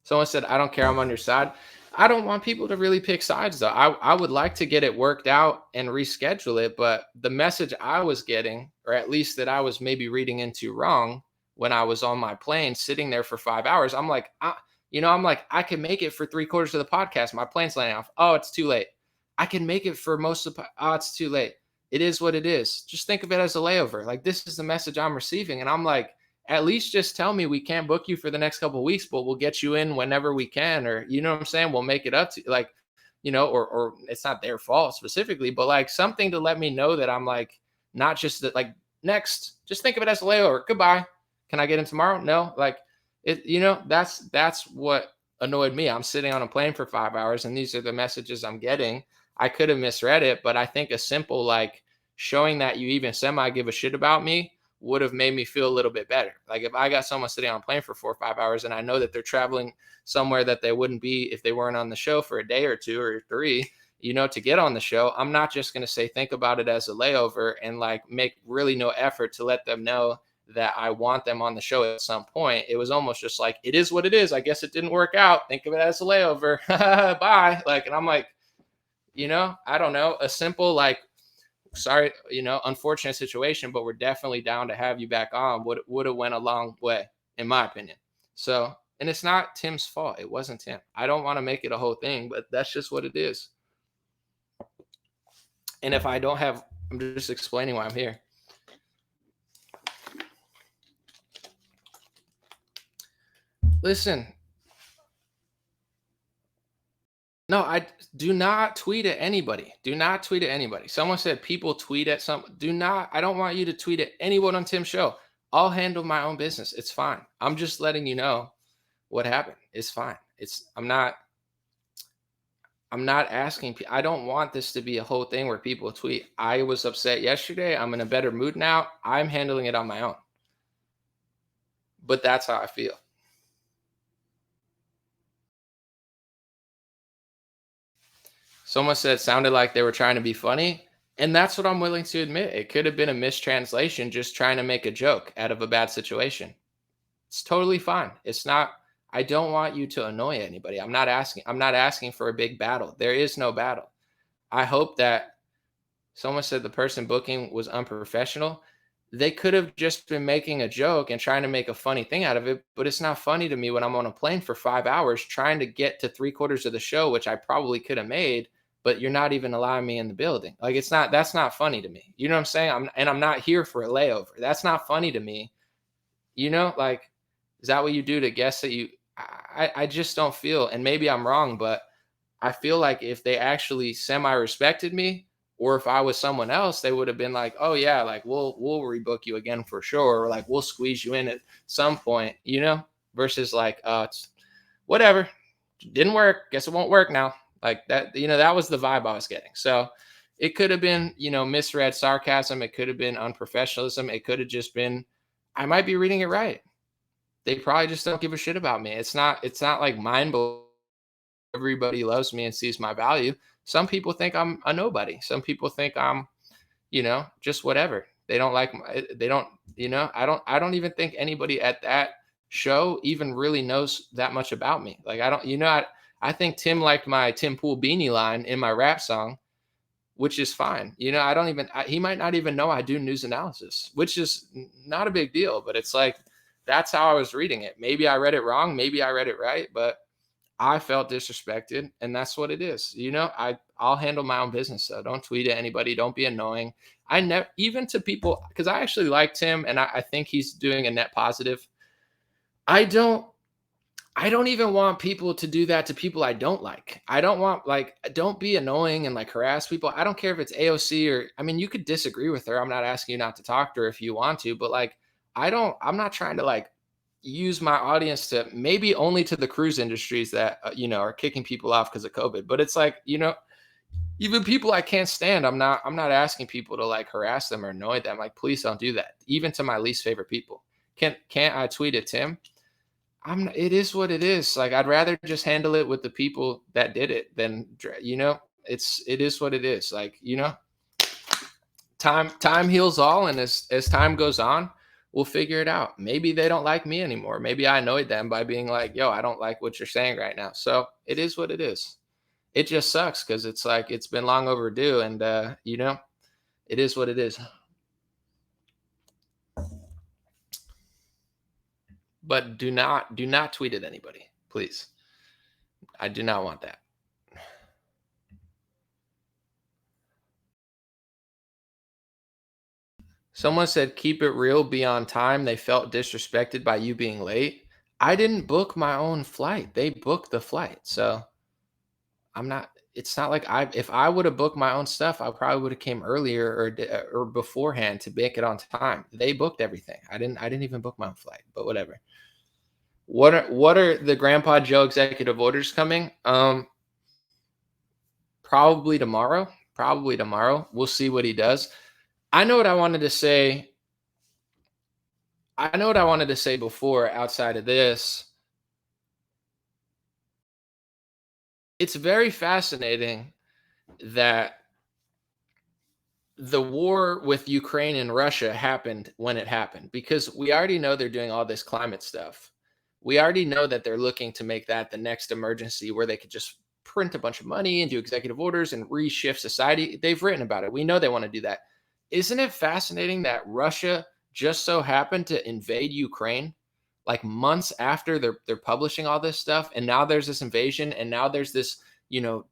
S1: Someone said, I don't care, I'm on your side. I don't want people to really pick sides, though. I would like to get it worked out and reschedule it, but the message I was getting, or at least that I was maybe reading into wrong when I was on my plane sitting there for 5 hours, I'm like, I can make it for 3/4 of the podcast. My plane's landing off. Oh, it's too late. I can make it for most of oh, it's too late. It is what it is. Just think of it as a layover. Like, this is the message I'm receiving. And I'm like, at least just tell me we can't book you for the next couple of weeks, but we'll get you in whenever we can, or you know what I'm saying? We'll make it up to like, or it's not their fault specifically, but like something to let me know that I'm like, not just that, like, next, just think of it as a layover. Goodbye. Can I get in tomorrow? No, like it, that's what annoyed me. I'm sitting on a plane for 5 hours and these are the messages I'm getting. I could have misread it, but I think a simple, like, showing that you even semi give a shit about me would have made me feel a little bit better. Like if I got someone sitting on a plane for 4 or 5 hours and I know that they're traveling somewhere that they wouldn't be if they weren't on the show for a day or 2 or 3, to get on the show, I'm not just going to say, think about it as a layover and like make really no effort to let them know that I want them on the show at some point. It was almost just like, it is what it is. I guess it didn't work out. Think of it as a layover. Bye. Like, and I'm like, I don't know, a simple, like, sorry, unfortunate situation, but we're definitely down to have you back on. Would have went a long way, in my opinion. So, and it's not Tim's fault. It wasn't Tim. I don't want to make it a whole thing, but that's just what it is. And if I don't have, I'm just explaining why I'm here. Listen. No, I do not tweet at anybody. Do not tweet at anybody. Someone said people tweet at some. I don't want you to tweet at anyone on Tim's show. I'll handle my own business. It's fine. I'm just letting you know what happened. It's fine. I'm not asking. I don't want this to be a whole thing where people tweet. I was upset yesterday. I'm in a better mood now. I'm handling it on my own. But that's how I feel. Someone said it sounded like they were trying to be funny. And that's what I'm willing to admit. It could have been a mistranslation, just trying to make a joke out of a bad situation. It's totally fine. It's not, I don't want you to annoy anybody. I'm not asking for a big battle. There is no battle. I hope that someone said the person booking was unprofessional. They could have just been making a joke and trying to make a funny thing out of it, but it's not funny to me when I'm on a plane for 5 hours trying to get to 3/4 of the show, which I probably could have made, but you're not even allowing me in the building. Like, that's not funny to me. You know what I'm saying? I'm not here for a layover. That's not funny to me. Like, is that what you do to guess that I just don't feel, and maybe I'm wrong, but I feel like if they actually semi-respected me, or if I was someone else, they would have been like, oh yeah, like we'll rebook you again for sure. Or like, we'll squeeze you in at some point, versus like, it's whatever. Didn't work. Guess it won't work now. Like that, that was the vibe I was getting. So it could have been, misread sarcasm. It could have been unprofessionalism. It could have just been, I might be reading it right. They probably just don't give a shit about me. It's not like mind blowing. Everybody loves me and sees my value. Some people think I'm a nobody. Some people think I'm, just whatever. They don't like, they don't, I don't even think anybody at that show even really knows that much about me. Like, I don't, I think Tim liked my Tim Pool beanie line in my rap song, which is fine. He might not even know I do news analysis, which is not a big deal, but it's like, that's how I was reading it. Maybe I read it wrong. Maybe I read it right, but I felt disrespected, and that's what it is. I'll handle my own business. So don't tweet at anybody. Don't be annoying. I never, even to people, because I actually liked him, and I think he's doing a net positive. I don't even want people to do that to people I don't like. I don't want, like, don't be annoying and like harass people. I don't care if it's AOC or, I mean, you could disagree with her. I'm not asking you not to talk to her if you want to, but like, I'm not trying to like use my audience to maybe only to the cruise industries that, are kicking people off because of COVID. But it's like, even people I can't stand, I'm not asking people to like harass them or annoy them. Like, please don't do that. Even to my least favorite people. Can't I tweet at Tim? It is what it is. Like, I'd rather just handle it with the people that did it than, it is what it is. Like, time heals all. And as time goes on, we'll figure it out. Maybe they don't like me anymore. Maybe I annoyed them by being like, yo, I don't like what you're saying right now. So it is what it is. It just sucks because it's like, it's been long overdue, and it is what it is. But do not tweet at anybody, please. I do not want that. Someone said, keep it real, be on time. They felt disrespected by you being late. I didn't book my own flight. They booked the flight. So it's not like if I would have booked my own stuff, I probably would have came earlier or beforehand to make it on time. They booked everything. I didn't even book my own flight, but whatever. What are the Grandpa Joe executive orders coming? Probably tomorrow. We'll see what he does. I know what I wanted to say. Before, outside of this. It's very fascinating that the war with Ukraine and Russia happened when it happened, because we already know they're doing all this climate stuff. We already know that they're looking to make that the next emergency where they could just print a bunch of money and do executive orders and reshift society. They've written about it. We know they want to do that. Isn't it fascinating that Russia just so happened to invade Ukraine like months after they're publishing all this stuff, and now there's this invasion, and now there's this, you know,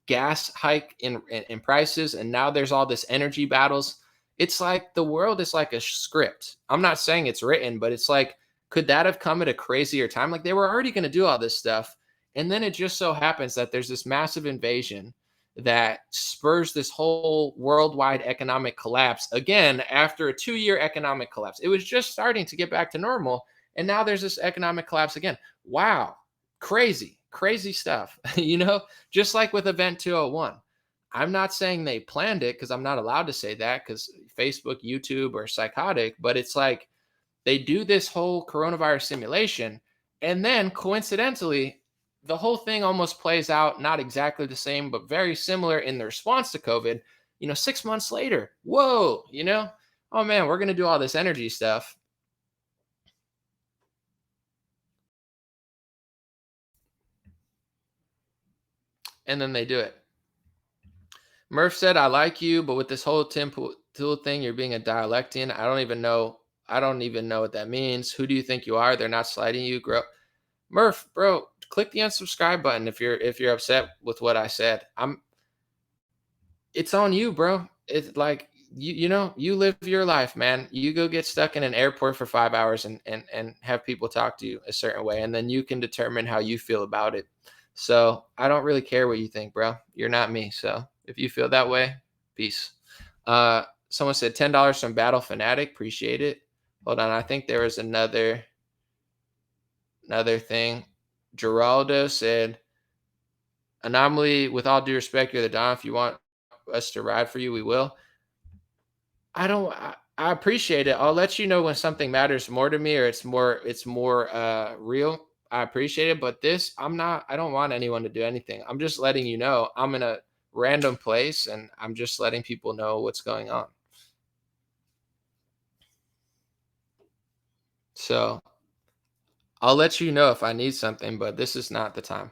S1: gas hike in prices, and now there's all this energy battles. It's like the world is like a script. I'm not saying it's written, but it's like, could that have come at a crazier time? Like, they were already going to do all this stuff, and then it just so happens that there's this massive invasion that spurs this whole worldwide economic collapse again after a 2-year economic collapse. It was just starting to get back to normal, and now there's this economic collapse again. Wow. Crazy stuff. Just like with Event 201. I'm not saying they planned it, because I'm not allowed to say that, because Facebook, YouTube are psychotic, but it's like they do this whole coronavirus simulation, and then coincidentally, the whole thing almost plays out not exactly the same, but very similar in the response to COVID. 6 months later, whoa, oh man, we're going to do all this energy stuff. And then they do it. Murph said, I like you, but with this whole Tim Pool thing, you're being a dialectian. I don't even know what that means. Who do you think you are? They're not sliding you, Murph, bro, click the unsubscribe button if you're upset with what I said. It's on you, bro. It's like you live your life, man. You go get stuck in an airport for 5 hours and have people talk to you a certain way, and then you can determine how you feel about it. So I don't really care what you think, bro. You're not me. So if you feel that way, peace. Someone said $10 from Battle Fanatic. Appreciate it. Hold on. I think there was another thing. Geraldo said, Anomaly, with all due respect, you're the Don. If you want us to ride for you, we will. I appreciate it. I'll let you know when something matters more to me, or it's more real. I appreciate it, but I don't want anyone to do anything. I'm just letting you know I'm in a random place, and I'm just letting people know what's going on. So I'll let you know if I need something, but this is not the time.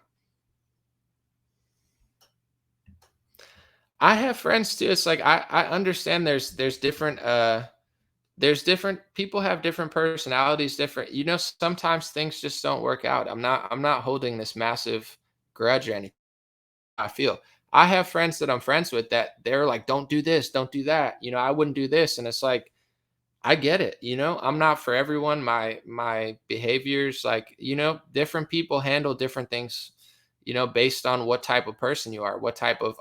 S1: I have friends too. It's like I understand there's different people have different personalities, different, sometimes things just don't work out. I'm not holding this massive grudge or anything. I have friends that I'm friends with that they're like, don't do this, don't do that. I wouldn't do this. And it's like, I get it. I'm not for everyone. My behaviors, like, different people handle different things, based on what type of person you are.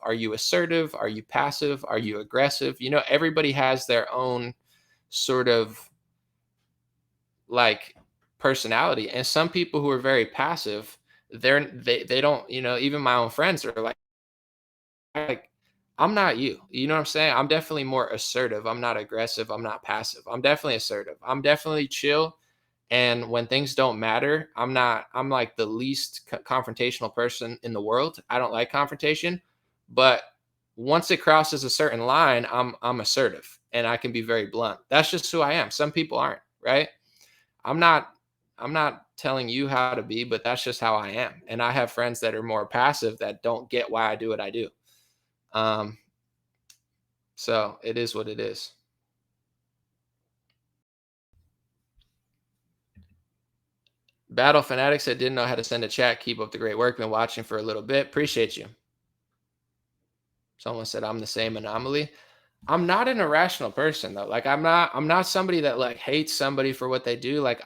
S1: Are you assertive? Are you passive? Are you aggressive? Everybody has their own sort of like personality. And some people who are very passive, they don't, even my own friends are like, I'm not you. You know what I'm saying? I'm definitely more assertive. I'm not aggressive. I'm not passive. I'm definitely assertive. I'm definitely chill. And when things don't matter, I'm like the least confrontational person in the world. I don't like confrontation, but once it crosses a certain line, I'm assertive and I can be very blunt. That's just who I am. Some people aren't, right? I'm not I'm not telling you how to be, but that's just how I am. And I have friends that are more passive that don't get why I do what I do. Um, so it is what it is. Battle Fanatics that didn't know how to send a chat. Keep up the great work. Been watching for a little bit. Appreciate you. Someone said I'm the same anomaly. I'm not an irrational person though. Like I'm not somebody that like hates somebody for what they do. Like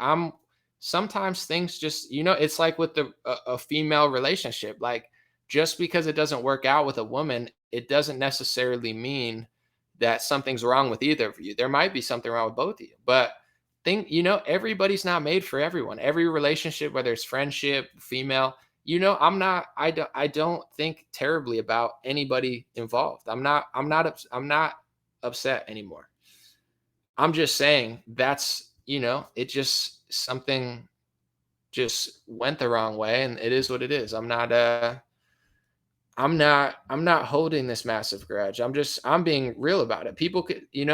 S1: sometimes things just, it's like with a female relationship. Like just because it doesn't work out with a woman, it doesn't necessarily mean that something's wrong with either of you. There might be something wrong with both of you. But everybody's not made for everyone. Every relationship, whether it's friendship, female, I don't think terribly about anybody involved. I'm not upset anymore. I'm just saying it just something just went the wrong way, and it is what it is. I'm not I'm not holding this massive grudge. I'm being real about it. People could, you're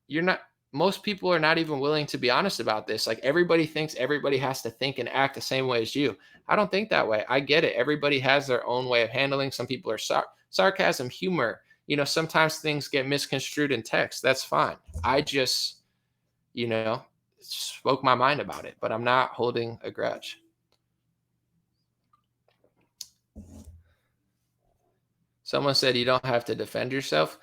S1: not most people are not even willing to be honest about this. Like everybody thinks everybody has to think and act the same way as you. I don't think that way. I get it. Everybody has their own way of handling. Some people are sarcasm, humor. Sometimes things get misconstrued in text. That's fine. I just, you know, spoke my mind about it, but I'm not holding a grudge. Someone said you don't have to defend yourself.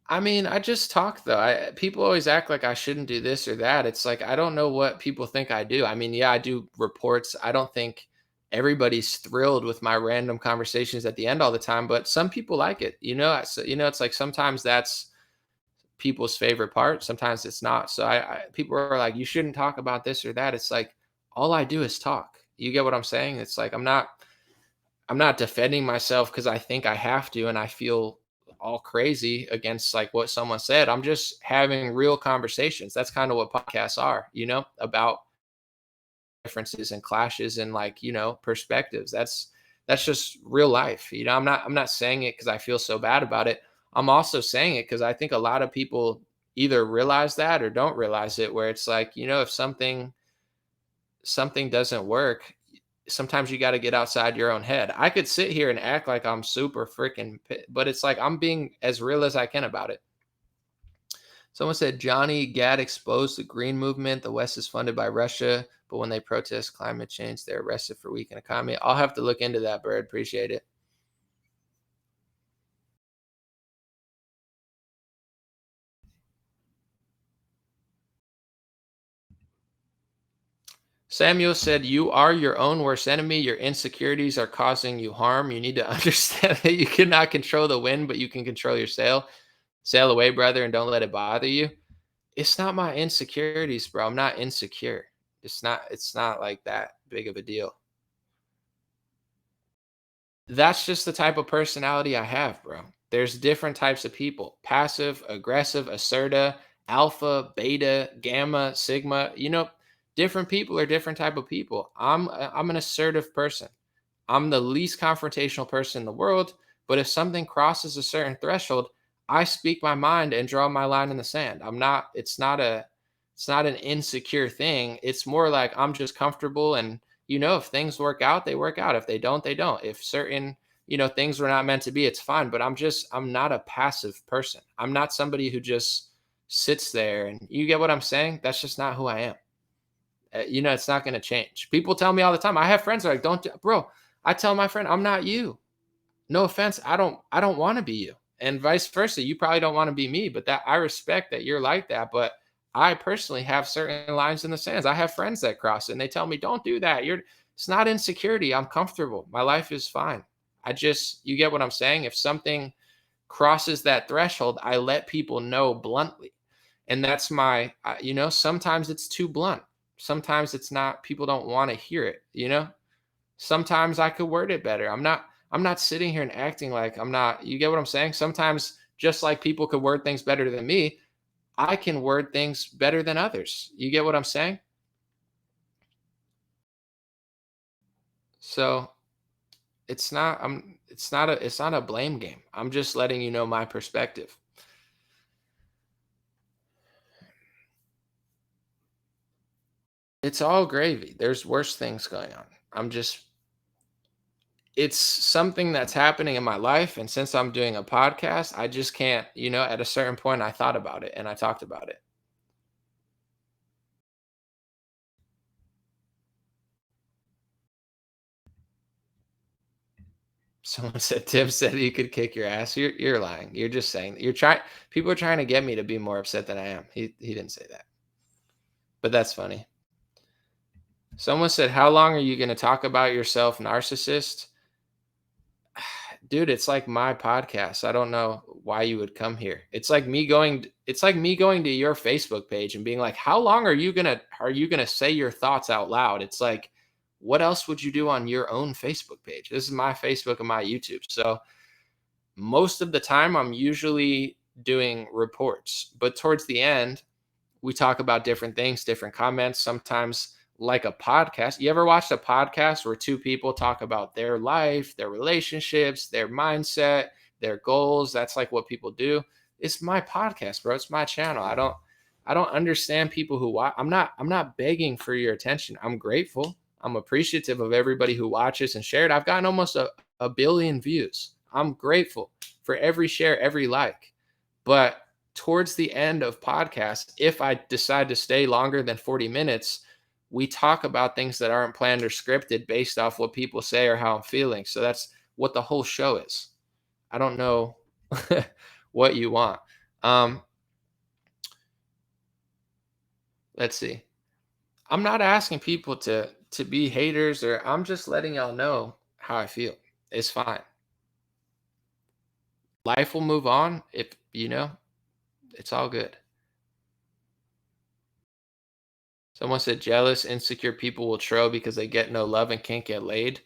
S1: I mean, I just talk though. People always act like I shouldn't do this or that. It's like I don't know what people think I do. I mean, yeah, I do reports. I don't think everybody's thrilled with my random conversations at the end all the time, but some people like it. It's like sometimes that's people's favorite part. Sometimes it's not. So people are like, you shouldn't talk about this or that. It's like all I do is talk. You get what I'm saying? It's like I'm not defending myself because I think I have to and I feel all crazy against like what someone said. I'm just having real conversations. That's kind of what podcasts are, about differences and clashes and like, perspectives. That's just real life. I'm not saying it because I feel so bad about it. I'm also saying it because I think a lot of people either realize that or don't realize it, where it's like, if something doesn't work, sometimes you got to get outside your own head. I could sit here and act like I'm super freaking, but it's like I'm being as real as I can about it. Someone said Johnny Gad exposed the Green Movement. The West is funded by Russia, but when they protest climate change, they're arrested for weakening economy. I'll have to look into that, Bird. Appreciate it. Samuel said, you are your own worst enemy. Your insecurities are causing you harm. You need to understand that you cannot control the wind, but you can control your sail. Sail away, brother, and don't let it bother you. It's not my insecurities, bro. I'm not insecure. It's not like that big of a deal. That's just the type of personality I have, bro. There's different types of people: passive, aggressive, assertive, alpha, beta, gamma, sigma. Different people are different type of people. I'm an assertive person. I'm the least confrontational person in the world, but if something crosses a certain threshold, I speak my mind and draw my line in the sand. It's not an insecure thing. It's more like I'm just comfortable, and if things work out, they work out. If they don't, they don't. If certain, things were not meant to be, it's fine, but I'm not a passive person. I'm not somebody who just sits there, and you get what I'm saying? That's just not who I am. It's not going to change. People tell me all the time. I have friends that are like, bro, I tell my friend, I'm not you. No offense. I don't want to be you. And vice versa. You probably don't want to be me, but that I respect that you're like that. But I personally have certain lines in the sands. I have friends that cross it and they tell me, don't do that. It's not insecurity. I'm comfortable. My life is fine. You get what I'm saying? If something crosses that threshold, I let people know bluntly. And that's sometimes it's too blunt. Sometimes it's not, people don't want to hear it. Sometimes I could word it better. I'm not sitting here and acting like I'm not, you get what I'm saying? Sometimes just like people could word things better than me, I can word things better than others. You get what I'm saying? So it's not a blame game. I'm just letting you know my perspective. It's all gravy. There's worse things going on. It's something that's happening in my life. And since I'm doing a podcast, I just can't, at a certain point, I thought about it and I talked about it. Someone said, Tim said you could kick your ass. You're lying. You're just saying that. People are trying to get me to be more upset than I am. He didn't say that. But that's funny. Someone said, how long are you going to talk about yourself, narcissist? Dude, it's like my podcast. I don't know why you would come here. It's like me going to your Facebook page and being like, how long are you going to say your thoughts out loud? It's like, what else would you do on your own Facebook page? This is my Facebook and my YouTube. So most of the time I'm usually doing reports, but towards the end, we talk about different things, different comments. Sometimes like a podcast. You ever watched a podcast where two people talk about their life, their relationships, their mindset, their goals? That's like what people do. It's my podcast, bro. It's my channel. I don't understand people who watch. I'm not begging for your attention. I'm grateful. I'm appreciative of everybody who watches and shared. I've gotten almost a billion views. I'm grateful for every share, every like. But towards the end of podcasts, if I decide to stay longer than 40 minutes, we talk about things that aren't planned or scripted based off what people say or how I'm feeling. So that's what the whole show is. I don't know what you want. Let's see. I'm not asking people to be haters, or I'm just letting y'all know how I feel. It's fine. Life will move on if, it's all good. Someone said jealous, insecure people will troll because they get no love and can't get laid.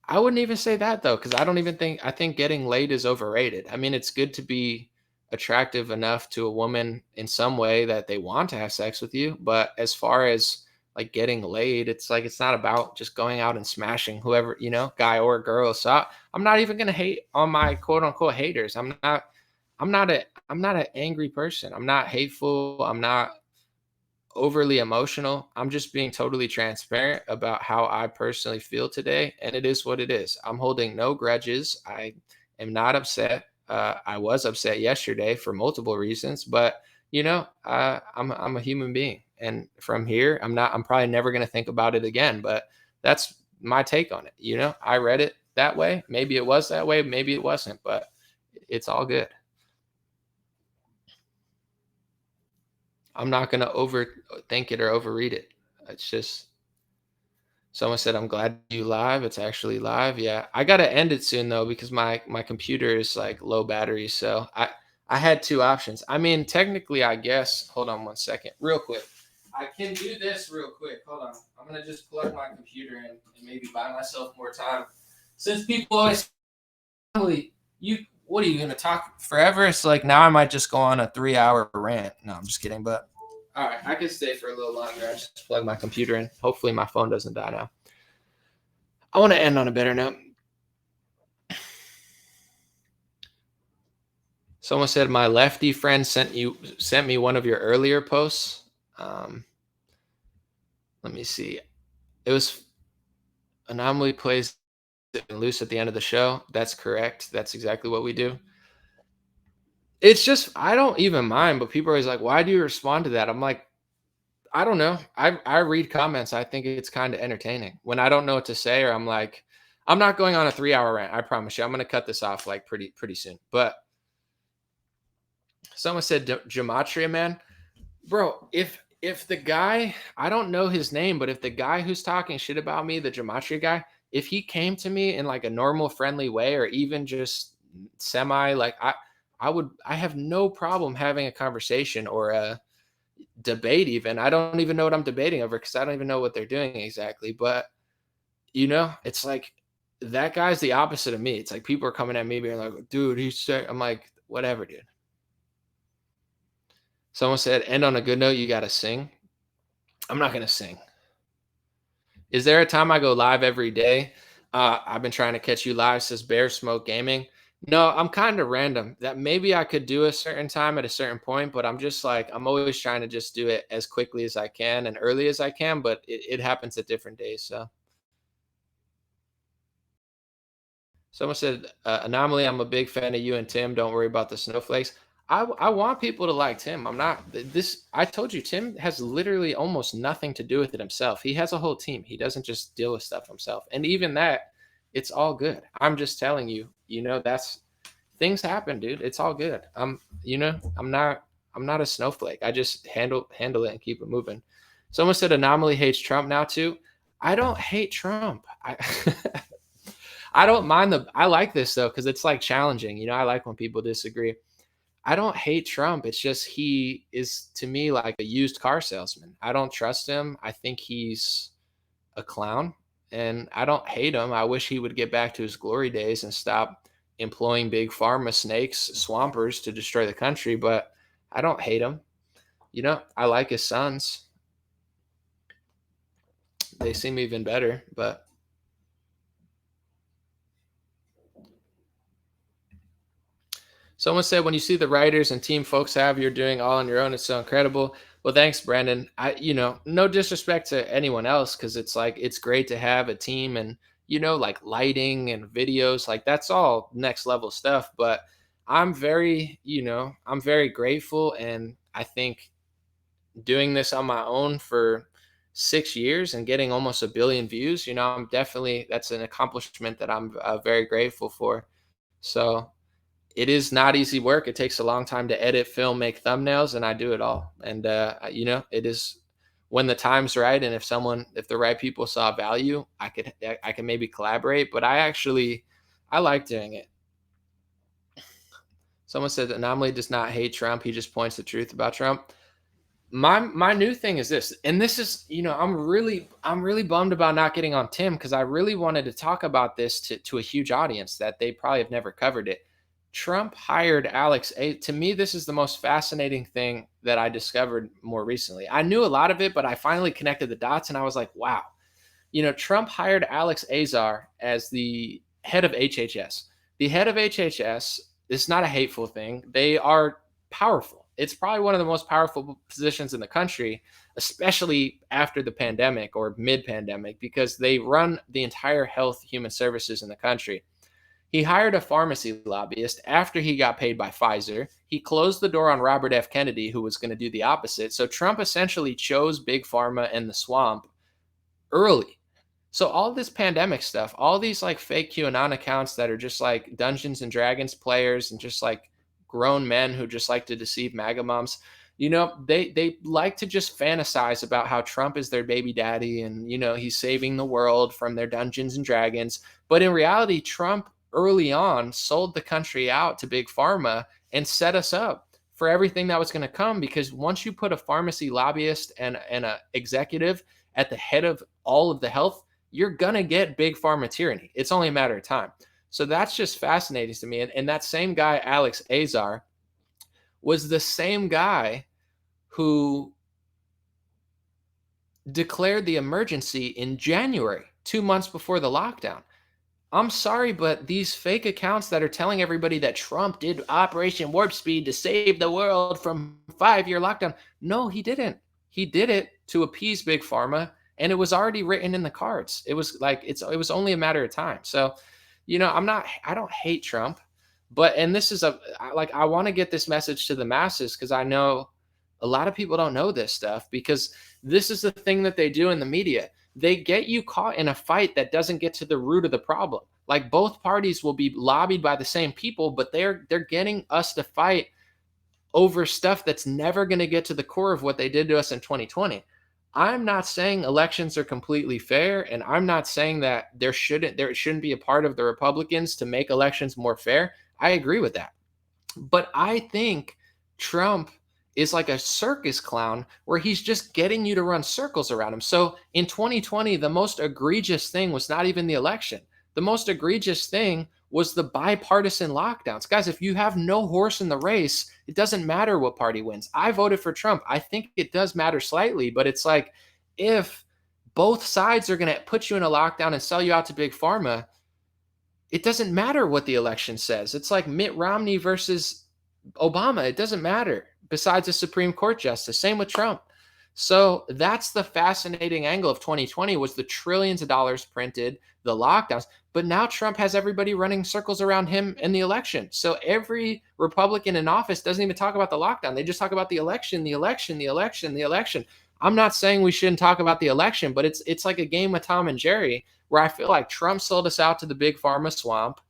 S1: I wouldn't even say that though, because I think getting laid is overrated. I mean, it's good to be attractive enough to a woman in some way that they want to have sex with you. But as far as like getting laid, it's like it's not about just going out and smashing whoever, guy or girl. So I'm not even gonna hate on my quote unquote haters. I'm not an angry person. I'm not hateful. I'm not overly emotional. I'm just being totally transparent about how I personally feel today. And it is what it is. I'm holding no grudges. I am not upset. I was upset yesterday for multiple reasons, but I'm a human being. And from here, I'm probably never going to think about it again, but that's my take on it. I read it that way. Maybe it was that way. Maybe it wasn't, but it's all good. I'm not going to overthink it or overread it. It's just someone said, I'm glad you live. It's actually live. Yeah. I got to end it soon though, because my computer is like low battery. So I had two options. I mean, technically, I guess, hold on one second, real quick. I can do this real quick. Hold on. I'm going to just plug my computer in and maybe buy myself more time. Since people always what are you gonna talk forever? It's like now I might just go on a 3-hour rant. No, I'm just kidding. But all right, I can stay for a little longer. I just plug my computer in. Hopefully my phone doesn't die now. I want to end on a better note. Someone said my lefty friend sent me one of your earlier posts. Let me see. It was Anomaly plays loose at the end of the show. That's correct. That's exactly what we do. It's just, I don't even mind, but people are always like, why do you respond to that? I'm like, I don't know. I read comments. I think it's kind of entertaining when I don't know what to say, or I'm like, I'm not going on a 3-hour rant. I promise you, I'm going to cut this off like pretty soon. But someone said gematria, man, bro. If the guy, I don't know his name, but if the guy who's talking shit about me, the gematria guy, if he came to me in like a normal, friendly way, or even just semi, like I have no problem having a conversation or a debate. Even I don't even know what I'm debating over because I don't even know what they're doing exactly. But it's like that guy's the opposite of me. It's like people are coming at me being like, dude, he's sick. I'm like, whatever, dude. Someone said, end on a good note, you got to sing. I'm not going to sing. Is there a time I go live every day? I've been trying to catch you live, says Bear Smoke Gaming. No, I'm kind of random. That maybe I could do a certain time at a certain point, but I'm just like, I'm always trying to just do it as quickly as I can and early as I can, but it happens at different days. So someone said, Anomaly, I'm a big fan of you and Tim. Don't worry about the snowflakes. I want people to like Tim. I'm not this. I told you, Tim has literally almost nothing to do with it himself. He has a whole team. He doesn't just deal with stuff himself. And even that, it's all good. I'm just telling you, that's things happen, dude. It's all good. I'm not a snowflake. I just handle it and keep it moving. Someone said Anomaly hates Trump now too. I don't hate Trump. I don't mind I like this though, because it's like challenging. I like when people disagree. I don't hate Trump. It's just he is to me like a used car salesman. I don't trust him. I think he's a clown, and I don't hate him. I wish he would get back to his glory days and stop employing big pharma snakes, swampers to destroy the country, but I don't hate him. I like his sons. they seem even better, but someone said, when you see the writers and team folks have, you're doing all on your own. It's so incredible. Well, thanks, Brandon. No disrespect to anyone else, because it's like, it's great to have a team and, like lighting and videos, like that's all next level stuff. But I'm very grateful. And I think doing this on my own for 6 years and getting almost 1 billion views, that's an accomplishment that I'm very grateful for. So, it is not easy work. It takes a long time to edit, film, make thumbnails, and I do it all. And it is, when the time's right, and if the right people saw value, I can maybe collaborate. But I like doing it. Someone said Anomaly does not hate Trump. He just points the truth about Trump. My new thing is this, and this is, I'm really bummed about not getting on Tim, because I really wanted to talk about this to a huge audience that they probably have never covered it. Trump hired Alex A. To me, this is the most fascinating thing that I discovered more recently. I knew a lot of it, but I finally connected the dots, and I was like, wow. Trump hired Alex Azar as the head of HHS. The head of HHS is not a hateful thing. They are powerful. It's probably one of the most powerful positions in the country, especially after the pandemic or mid-pandemic, because they run the entire health human services in the country. He hired a pharmacy lobbyist after he got paid by Pfizer. He closed the door on Robert F. Kennedy, who was going to do the opposite. So Trump essentially chose Big Pharma and the swamp early. So all this pandemic stuff, all these like fake QAnon accounts that are just like Dungeons and Dragons players and just like grown men who just like to deceive MAGA moms, they like to just fantasize about how Trump is their baby daddy and, he's saving the world from their Dungeons and Dragons. But in reality, Trump early on sold the country out to Big Pharma and set us up for everything that was going to come, because once you put a pharmacy lobbyist and an executive at the head of all of the health, you're going to get Big Pharma tyranny. It's only a matter of time. So that's just fascinating to me. And that same guy, Alex Azar, was the same guy who declared the emergency in January, 2 months before the lockdown. I'm sorry, but these fake accounts that are telling everybody that Trump did Operation Warp Speed to save the world from 5-year lockdown. No, he didn't. He did it to appease Big Pharma, and it was already written in the cards. It was like, it was only a matter of time. So, I don't hate Trump, and this is I want to get this message to the masses, because I know a lot of people don't know this stuff, because this is the thing that they do in the media. They get you caught in a fight that doesn't get to the root of the problem. Like, both parties will be lobbied by the same people, but they're getting us to fight over stuff that's never going to get to the core of what they did to us in 2020. I'm not saying elections are completely fair, and I'm not saying that there shouldn't be a part of the Republicans to make elections more fair. I agree with that. But I think Trump is like a circus clown where he's just getting you to run circles around him. So in 2020, the most egregious thing was not even the election. The most egregious thing was the bipartisan lockdowns. Guys, if you have no horse in the race, it doesn't matter what party wins. I voted for Trump. I think it does matter slightly, but it's like, if both sides are going to put you in a lockdown and sell you out to Big Pharma, it doesn't matter what the election says. It's like Mitt Romney versus Obama. It doesn't matter, besides a Supreme Court justice. Same with Trump. So that's the fascinating angle of 2020, was the trillions of dollars printed, the lockdowns. But now Trump has everybody running circles around him in the election. So every Republican in office doesn't even talk about the lockdown. They just talk about the election, the election, the election, the election. I'm not saying we shouldn't talk about the election, but it's like a game of Tom and Jerry, where I feel like Trump sold us out to the Big Pharma swamp.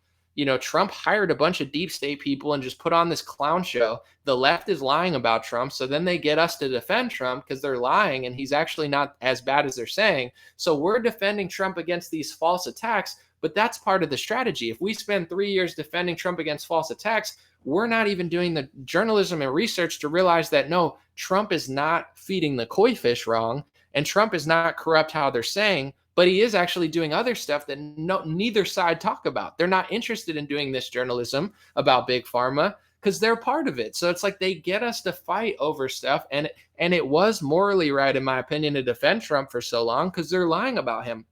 S1: Trump hired a bunch of deep state people and just put on this clown show. The left is lying about Trump, so then they get us to defend Trump because they're lying and he's actually not as bad as they're saying. So we're defending Trump against these false attacks, but that's part of the strategy. If we spend 3 years defending Trump against false attacks, we're not even doing the journalism and research to realize that, no, Trump is not feeding the koi fish wrong, and Trump is not corrupt how they're saying, but he is actually doing other stuff that neither side talk about. They're not interested in doing this journalism about Big Pharma. because they're part of it. So it's like they get us to fight over stuff. And it was morally right, in my opinion, to defend Trump for so long because they're lying about him.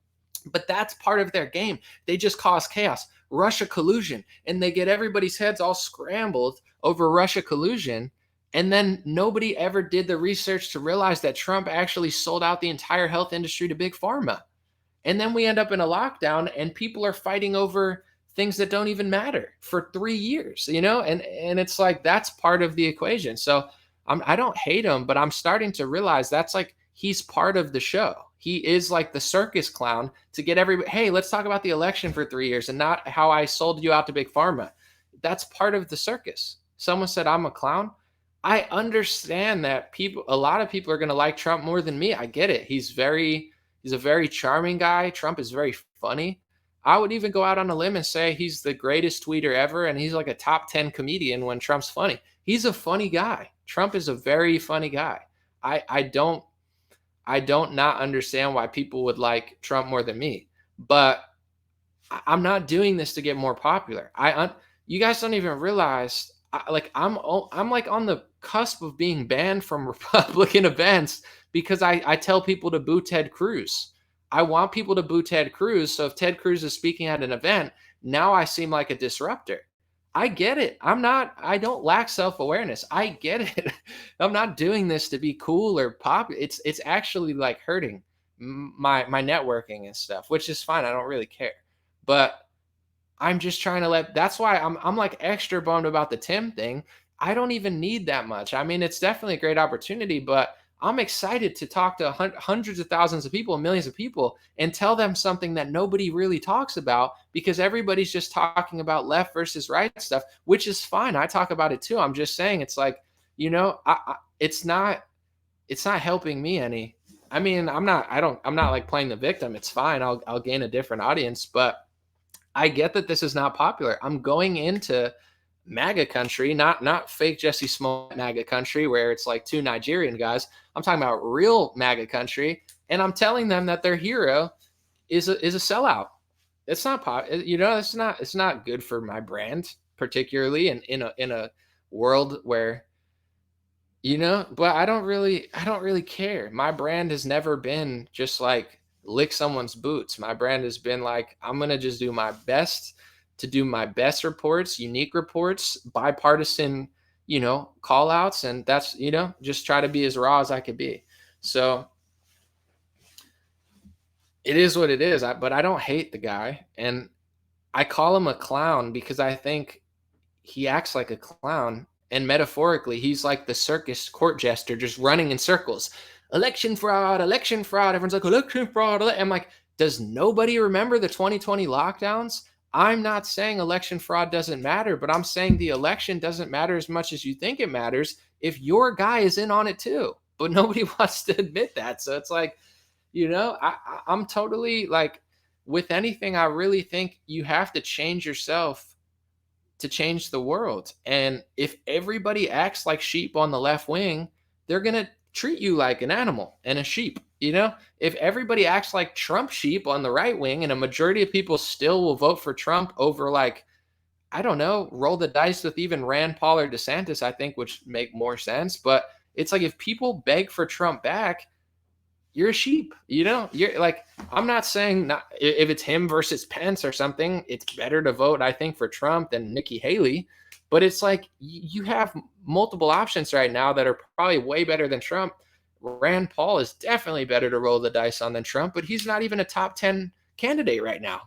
S1: But that's part of their game. They just cause chaos. Russia collusion. And they get everybody's heads all scrambled over Russia collusion. And then nobody ever did the research to realize that Trump actually sold out the entire health industry to big pharma. And then we end up in a lockdown and people are fighting over things that don't even matter for 3 years, and it's like, that's part of the equation. So I don't hate him, but I'm starting to realize that's like, he's part of the show. He is like the circus clown to get everybody, hey, let's talk about the election for 3 years and not how I sold you out to big pharma. That's part of the circus. Someone said I'm a clown. I understand that a lot of people are going to like Trump more than me. I get it. He's a very charming guy. Trump is very funny. I would even go out on a limb and say he's the greatest tweeter ever, and he's like a top 10 comedian when Trump's funny. He's a funny guy. Trump is a very funny guy. I don't not understand why people would like Trump more than me, but I'm not doing this to get more popular. You guys don't even realize, I'm like on the cusp of being banned from Republican events because I tell people to boo Ted Cruz. I want people to boo Ted Cruz. So if Ted Cruz is speaking at an event, now I seem like a disruptor. I get it. I don't lack self-awareness. I get it. I'm not doing this to be cool or pop. It's actually like hurting my networking and stuff, which is fine. I don't really care. But I'm just trying to that's why I'm like extra bummed about the Tim thing. I don't even need that much. I mean, it's definitely a great opportunity, but I'm excited to talk to hundreds of thousands of people, millions of people, and tell them something that nobody really talks about because everybody's just talking about left versus right stuff, which is fine. I talk about it too. I'm just saying it's like, it's not helping me any. I mean, I'm not like playing the victim. It's fine. I'll gain a different audience, but I get that this is not popular. I'm going into MAGA country, not fake Jesse Smollett MAGA country where it's like two Nigerian guys. I'm talking about real MAGA country, and I'm telling them that their hero is a sellout. It's not it's not good for my brand, particularly in a world where but I don't really care. My brand has never been just like lick someone's boots. My brand has been like, I'm going to just do my best to do my best reports, unique reports, bipartisan, call outs. And that's, just try to be as raw as I could be. So it is what it is. But I don't hate the guy. And I call him a clown because I think he acts like a clown. And metaphorically, he's like the circus court jester just running in circles. Election fraud, election fraud. Everyone's like, election fraud. I'm like, does nobody remember the 2020 lockdowns? I'm not saying election fraud doesn't matter, but I'm saying the election doesn't matter as much as you think it matters if your guy is in on it too. But nobody wants to admit that. So it's like, I'm totally like, with anything, I really think you have to change yourself to change the world. And if everybody acts like sheep on the left wing, they're going to treat you like an animal and a sheep. If everybody acts like Trump sheep on the right wing and a majority of people still will vote for Trump over, like, I don't know, roll the dice with even Rand Paul or DeSantis, I think would make more sense. But it's like, if people beg for Trump back, you're a sheep, you're like, I'm not saying not, if it's him versus Pence or something, it's better to vote, I think, for Trump than Nikki Haley. But it's like, you have multiple options right now that are probably way better than Trump. Rand Paul is definitely better to roll the dice on than Trump, but he's not even a top 10 candidate right now,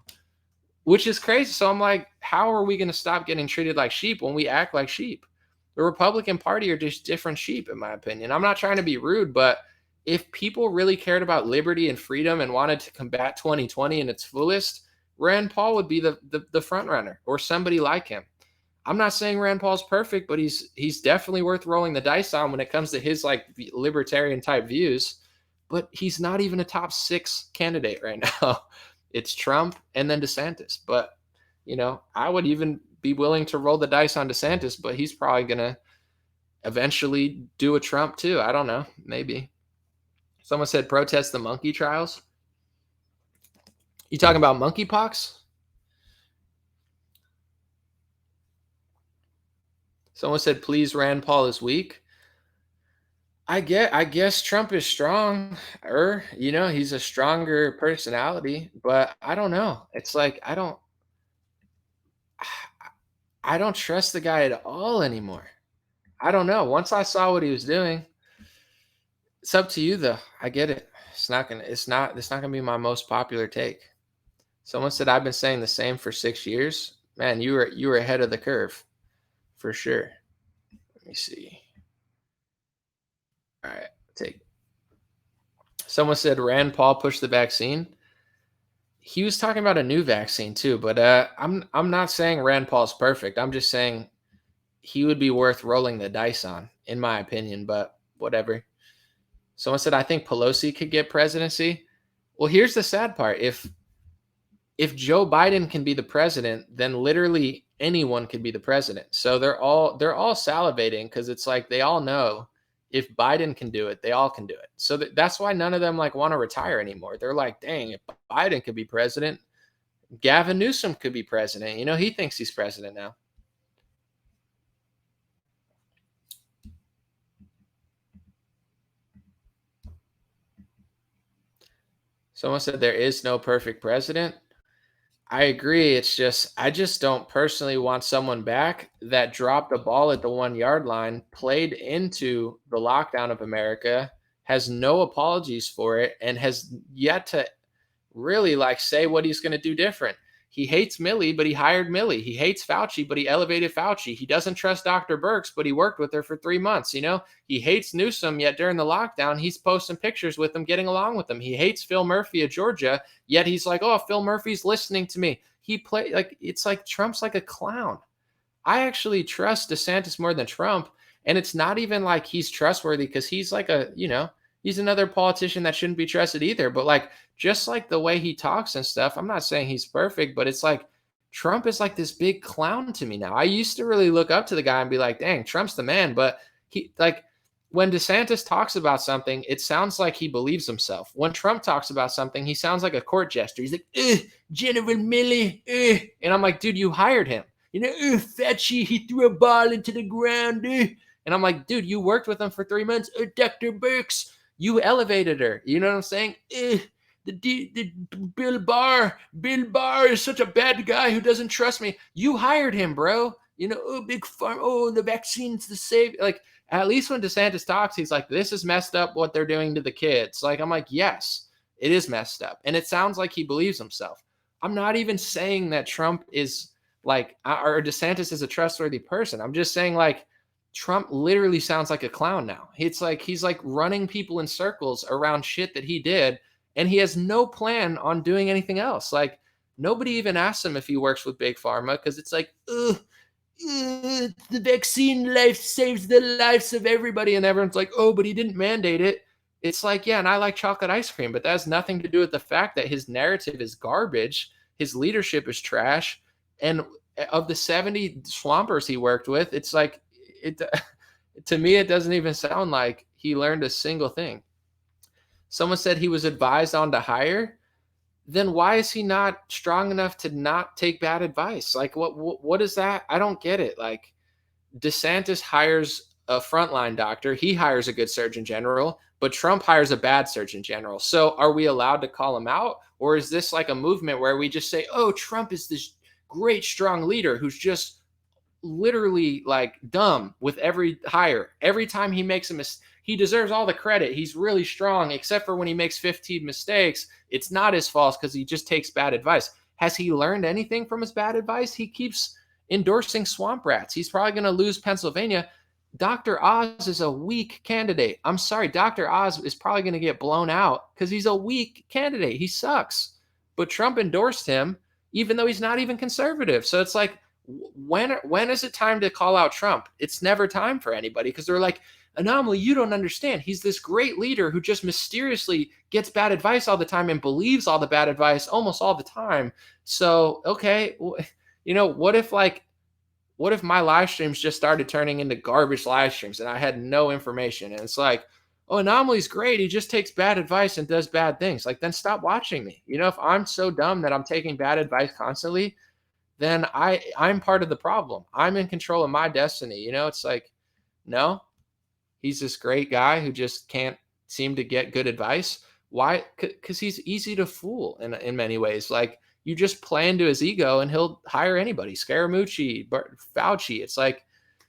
S1: which is crazy. So I'm like, how are we going to stop getting treated like sheep when we act like sheep? The Republican Party are just different sheep, in my opinion. I'm not trying to be rude, but if people really cared about liberty and freedom and wanted to combat 2020 in its fullest, Rand Paul would be the front runner or somebody like him. I'm not saying Rand Paul's perfect, but he's definitely worth rolling the dice on when it comes to his like libertarian type views. But he's not even a top 6 candidate right now. It's Trump and then DeSantis. But, I would even be willing to roll the dice on DeSantis, but he's probably going to eventually do a Trump too. I don't know. Maybe. Someone said protest the monkey trials. You talking about monkeypox? Someone said, please, Rand Paul is weak. I guess Trump is strong, or he's a stronger personality, but I don't know. It's like I don't trust the guy at all anymore. I don't know. Once I saw what he was doing, it's up to you though. I get it. It's not gonna be my most popular take. Someone said I've been saying the same for 6 years. Man, you were ahead of the curve for sure. Let me see. All right, take. Someone said Rand Paul pushed the vaccine. He was talking about a new vaccine too, but I'm not saying Rand Paul's perfect. I'm just saying he would be worth rolling the dice on, in my opinion. But whatever. Someone said I think Pelosi could get presidency. Well, here's the sad part. If Joe Biden can be the president, then literally anyone could be the president. So they're all salivating because it's like they all know if Biden can do it, they all can do it. So that's why none of them like want to retire anymore. They're like, dang, if Biden could be president, Gavin Newsom could be president. He thinks he's president now. Someone said there is no perfect president. I agree. I just don't personally want someone back that dropped the ball at the 1 yard line, played into the lockdown of America, has no apologies for it, and has yet to really like say what he's going to do different. He hates Milley, but he hired Milley. He hates Fauci, but he elevated Fauci. He doesn't trust Dr. Birx, but he worked with her for 3 months. He hates Newsom, yet during the lockdown, he's posting pictures with him, getting along with him. He hates Phil Murphy of Georgia, yet he's like, oh, Phil Murphy's listening to me. It's like Trump's like a clown. I actually trust DeSantis more than Trump. And it's not even like he's trustworthy because he's like he's another politician that shouldn't be trusted either. But like, just like the way he talks and stuff, I'm not saying he's perfect, but it's like Trump is like this big clown to me now. I used to really look up to the guy and be like, dang, Trump's the man. But he like when DeSantis talks about something, it sounds like he believes himself. When Trump talks about something, he sounds like a court jester. He's like, General Milley, and I'm like, dude, you hired him. Fetchy, he threw a ball into the ground. And I'm like, dude, you worked with him for 3 months. Dr. Birx, you elevated her. You know what I'm saying? The Bill Barr is such a bad guy who doesn't trust me. You hired him, bro. Big farm. Oh, the vaccine's the save. Like, at least when DeSantis talks, he's like, this is messed up what they're doing to the kids. Like, I'm like, yes, it is messed up. And it sounds like he believes himself. I'm not even saying that Trump is like, or DeSantis is a trustworthy person. I'm just saying like Trump literally sounds like a clown now. It's like, he's like running people in circles around shit that he did. And he has no plan on doing anything else. Like nobody even asks him if he works with Big Pharma because it's like, the vaccine life saves the lives of everybody. And everyone's like, oh, but he didn't mandate it. It's like, yeah, and I like chocolate ice cream, but that has nothing to do with the fact that his narrative is garbage. His leadership is trash. And of the 70 swampers he worked with, it's like, to me, it doesn't even sound like he learned a single thing. Someone said he was advised on to hire. Then why is he not strong enough to not take bad advice? Like what is that? I don't get it. Like DeSantis hires a frontline doctor. He hires a good surgeon general, but Trump hires a bad surgeon general. So are we allowed to call him out? Or is this like a movement where we just say, oh, Trump is this great, strong leader who's just literally like dumb with every hire. Every time he makes a mistake, he deserves all the credit. He's really strong, except for when he makes 15 mistakes. It's not his fault because he just takes bad advice. Has he learned anything from his bad advice? He keeps endorsing swamp rats. He's probably going to lose Pennsylvania. Dr. Oz is a weak candidate. I'm sorry. Dr. Oz is probably going to get blown out because he's a weak candidate. He sucks. But Trump endorsed him, even though he's not even conservative. So it's like, when is it time to call out Trump? It's never time for anybody because they're like, Anomaly, you don't understand. He's this great leader who just mysteriously gets bad advice all the time and believes all the bad advice almost all the time. So, okay, what if my live streams just started turning into garbage live streams and I had no information? And it's like, oh, Anomaly's great. He just takes bad advice and does bad things. Like, then stop watching me. If I'm so dumb that I'm taking bad advice constantly, then I'm part of the problem. I'm in control of my destiny. It's like, no, he's this great guy who just can't seem to get good advice. Why? Because he's easy to fool in many ways. Like, you just play into his ego and he'll hire anybody. Scaramucci, Fauci. It's like,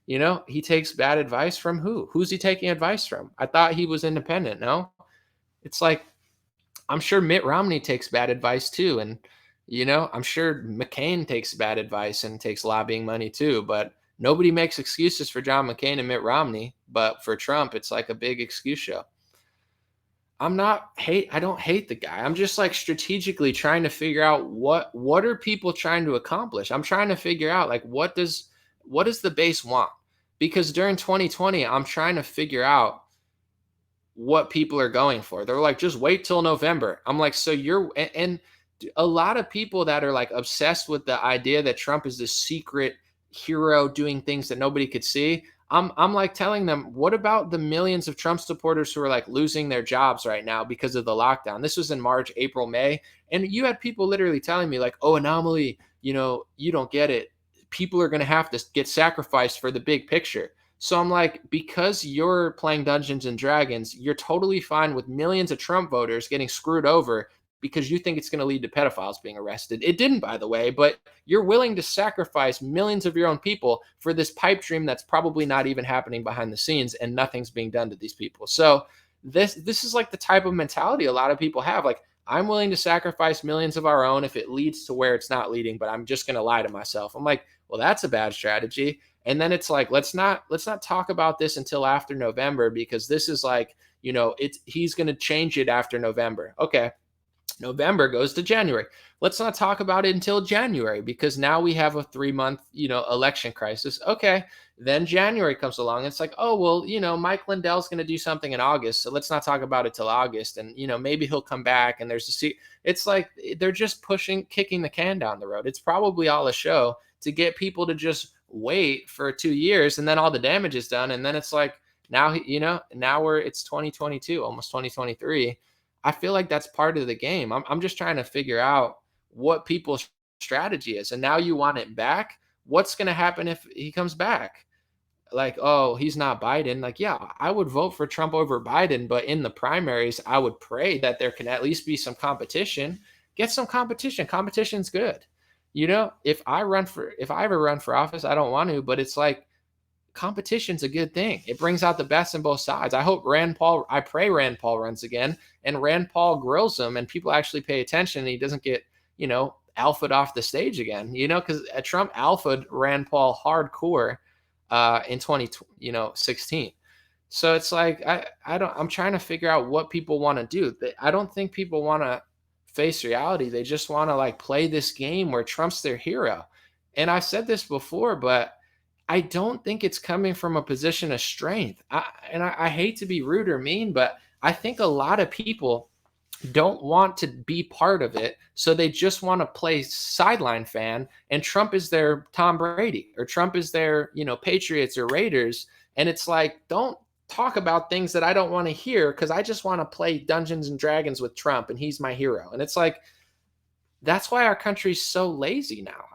S1: he takes bad advice from who? Who's he taking advice from? I thought he was independent. No, it's like, I'm sure Mitt Romney takes bad advice too. And, I'm sure McCain takes bad advice and takes lobbying money too. But nobody makes excuses for John McCain and Mitt Romney. But for Trump, it's like a big excuse show. I don't hate the guy. I'm just like strategically trying to figure out what are people trying to accomplish. I'm trying to figure out like, what does the base want? Because during 2020, I'm trying to figure out what people are going for. They're like, just wait till November. I'm like, so and a lot of people that are like obsessed with the idea that Trump is this secret hero doing things that nobody could see. I'm like telling them, what about the millions of Trump supporters who are like losing their jobs right now because of the lockdown? This was in March, April, May. And you had people literally telling me like, oh, Anomaly, you don't get it. People are going to have to get sacrificed for the big picture. So I'm like, because you're playing Dungeons and Dragons, you're totally fine with millions of Trump voters getting screwed over because you think it's going to lead to pedophiles being arrested. It didn't, by the way, but you're willing to sacrifice millions of your own people for this pipe dream that's probably not even happening behind the scenes, and nothing's being done to these people. So this is like the type of mentality a lot of people have. Like, I'm willing to sacrifice millions of our own if it leads to where it's not leading, but I'm just going to lie to myself. I'm like, well, that's a bad strategy. And then it's like, let's not talk about this until after November, because this is like, he's going to change it after November. Okay. November goes to January. Let's not talk about it until January, because now we have a 3-month, election crisis. Okay. Then January comes along. It's like, oh, well, Mike Lindell's going to do something in August. So let's not talk about it till August. And, maybe he'll come back and there's a seat. It's like, they're just kicking the can down the road. It's probably all a show to get people to just wait for 2 years, and then all the damage is done. And then it's like, now, it's 2022, almost 2023. I feel like that's part of the game. I'm just trying to figure out what people's strategy is. And now you want it back. What's going to happen if he comes back? Like, oh, he's not Biden. Like, yeah, I would vote for Trump over Biden, but in the primaries, I would pray that there can at least be some competition. Get some competition. Competition's good. If I ever run for office, I don't want to, but it's like, competition's a good thing. It brings out the best in both sides. I pray Rand Paul runs again, and Rand Paul grills him and people actually pay attention, and he doesn't get, alphaed off the stage again, because Trump alphaed Rand Paul hardcore in 2016. So it's like, I'm trying to figure out what people want to do. I don't think people want to face reality. They just want to like play this game where Trump's their hero. And I've said this before, but I don't think it's coming from a position of strength. I hate to be rude or mean, but I think a lot of people don't want to be part of it. So they just want to play sideline fan, and Trump is their Tom Brady, or Trump is their, Patriots or Raiders. And it's like, don't talk about things that I don't want to hear, because I just want to play Dungeons and Dragons with Trump and he's my hero. And it's like, that's why our country's so lazy now.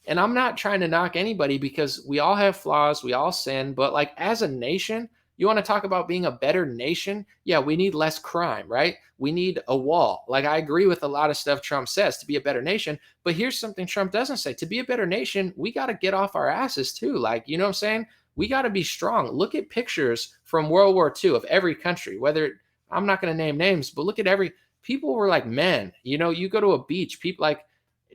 S1: And I'm not trying to knock anybody, because we all have flaws, we all sin, but like, as a nation, you want to talk about being a better nation? Yeah, we need less crime, right? We need a wall. Like, I agree with a lot of stuff Trump says to be a better nation, but here's something Trump doesn't say. To be a better nation, we got to get off our asses too. Like, you know what I'm saying? We got to be strong. Look at pictures from World War II of every country, I'm not going to name names, but look at people were like men. You go to a beach, people like,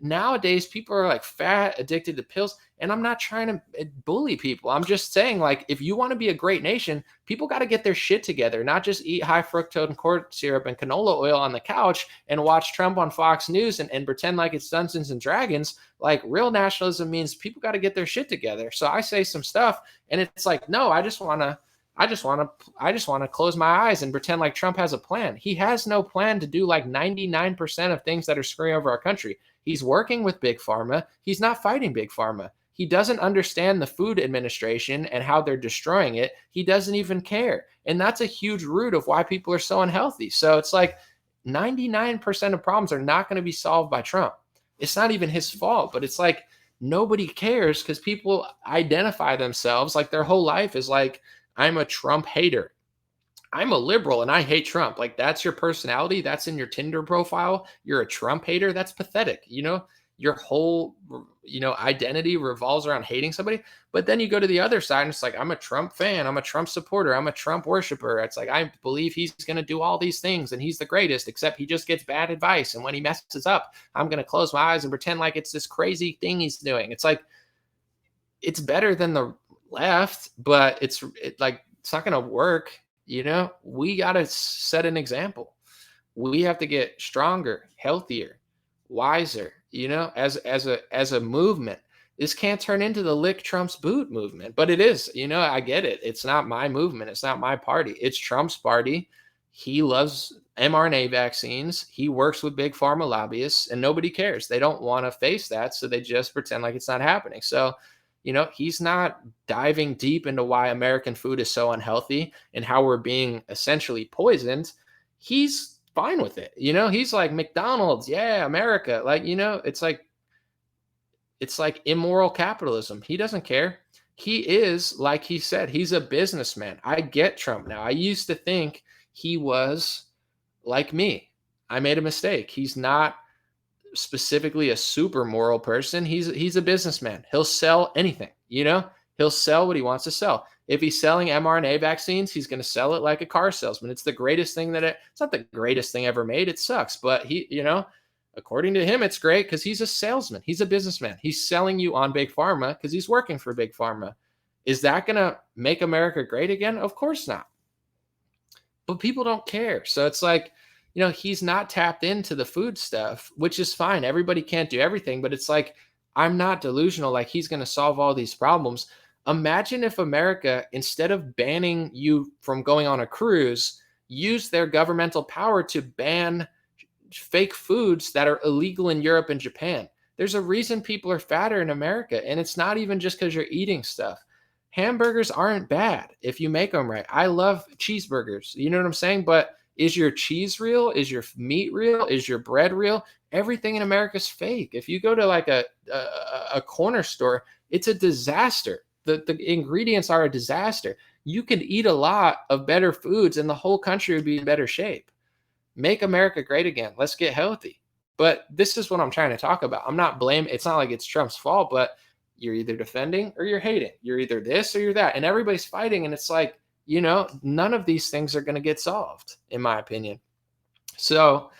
S1: nowadays people are like fat, addicted to pills. And I'm not trying to bully people. I'm just saying, like, if you want to be a great nation, people got to get their shit together, not just eat high fructose corn syrup and canola oil on the couch and watch Trump on Fox News and pretend like it's Dungeons and Dragons. Like, real nationalism means people got to get their shit together. So I say some stuff and it's like, no, I just want to close my eyes and pretend like Trump has a plan. He has no plan to do like 99% of things that are screwing over our country. He's working with Big Pharma. He's not fighting Big Pharma. He doesn't understand the Food Administration and how they're destroying it. He doesn't even care. And that's a huge root of why people are so unhealthy. So it's like 99% of problems are not going to be solved by Trump. It's not even his fault, but it's like nobody cares because people identify themselves like their whole life is like, I'm a Trump hater. I'm a liberal and I hate Trump. Like that's your personality. That's in your Tinder profile. You're a Trump hater. That's pathetic. Your whole, identity revolves around hating somebody. But then you go to the other side and it's like, I'm a Trump fan. I'm a Trump supporter. I'm a Trump worshiper. It's like, I believe he's going to do all these things and he's the greatest, except he just gets bad advice. And when he messes up, I'm going to close my eyes and pretend like it's this crazy thing he's doing. It's like, it's better than the left, but it's not going to work. We got to set an example. We have to get stronger, healthier, wiser, as a movement. This can't turn into the lick Trump's boot movement, but it is. I get it. It's not my movement. It's not my party. It's Trump's party. He loves mRNA vaccines. He works with big pharma lobbyists and nobody cares. They don't want to face that. So they just pretend like it's not happening. So he's not diving deep into why American food is so unhealthy and how we're being essentially poisoned. He's fine with it. He's like McDonald's. Yeah, America. It's like immoral capitalism. He doesn't care. He is, like he said, he's a businessman. I get Trump now. I used to think he was like me. I made a mistake. He's not specifically a super moral person. He's a businessman. He'll sell anything, he'll sell what he wants to sell. If he's selling mRNA vaccines, he's going to sell it like a car salesman. It's the greatest thing it's not the greatest thing ever made. It sucks, but according to him, it's great because he's a salesman. He's a businessman. He's selling you on big pharma because he's working for big pharma. Is that going to make America great again? Of course not. But people don't care. So it's like, he's not tapped into the food stuff, which is fine. Everybody can't do everything, but it's like, I'm not delusional. Like he's going to solve all these problems. Imagine if America, instead of banning you from going on a cruise, used their governmental power to ban fake foods that are illegal in Europe and Japan. There's a reason people are fatter in America. And it's not even just because you're eating stuff. Hamburgers aren't bad if you make them right. I love cheeseburgers. You know what I'm saying? But is your cheese real? Is your meat real? Is your bread real? Everything in America is fake. If you go to like a corner store, it's a disaster. The ingredients are a disaster. You could eat a lot of better foods and the whole country would be in better shape. Make America great again. Let's get healthy. But this is what I'm trying to talk about. I'm not blaming. It's not like it's Trump's fault, but you're either defending or you're hating. You're either this or you're that. And everybody's fighting. And it's like, none of these things are going to get solved, in my opinion. So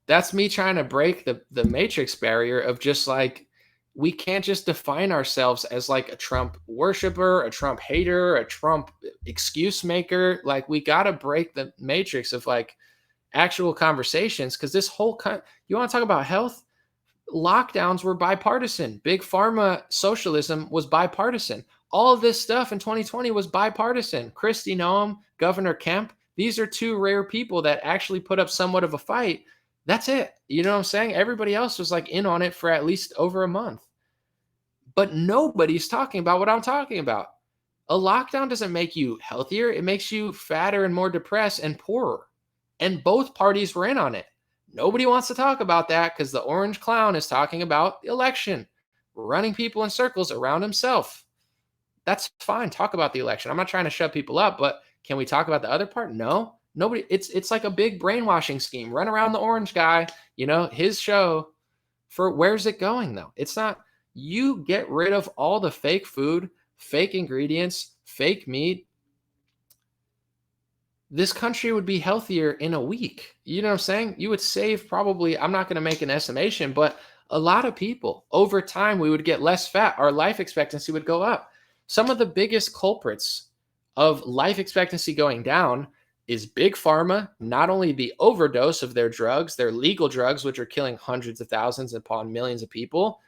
S1: that's me trying to break the matrix barrier of just like, we can't just define ourselves as like a Trump worshiper, a Trump hater, a Trump excuse maker. Like we got to break the matrix of like actual conversations. Cause this whole, you want to talk about health? Lockdowns were bipartisan. Big pharma socialism was bipartisan. All of this stuff in 2020 was bipartisan. Christie Noem, Governor Kemp, these are two rare people that actually put up somewhat of a fight. That's it. You know what I'm saying? Everybody else was like in on it for at least over a month. But nobody's talking about what I'm talking about. A lockdown doesn't make you healthier. It makes you fatter and more depressed and poorer. And both parties were in on it. Nobody wants to talk about that because the orange clown is talking about the election, running people in circles around himself. That's fine. Talk about the election. I'm not trying to shut people up, but can we talk about the other part? No, nobody. It's like a big brainwashing scheme. Run around the orange guy, his show. For where's it going though? It's not. You get rid of all the fake food, fake ingredients, fake meat. This country would be healthier in a week. You know what I'm saying? You would save probably, I'm not going to make an estimation, but a lot of people over time, we would get less fat. Our life expectancy would go up. Some of the biggest culprits of life expectancy going down is big pharma, not only the overdose of their drugs, their legal drugs, which are killing hundreds of thousands upon millions of people,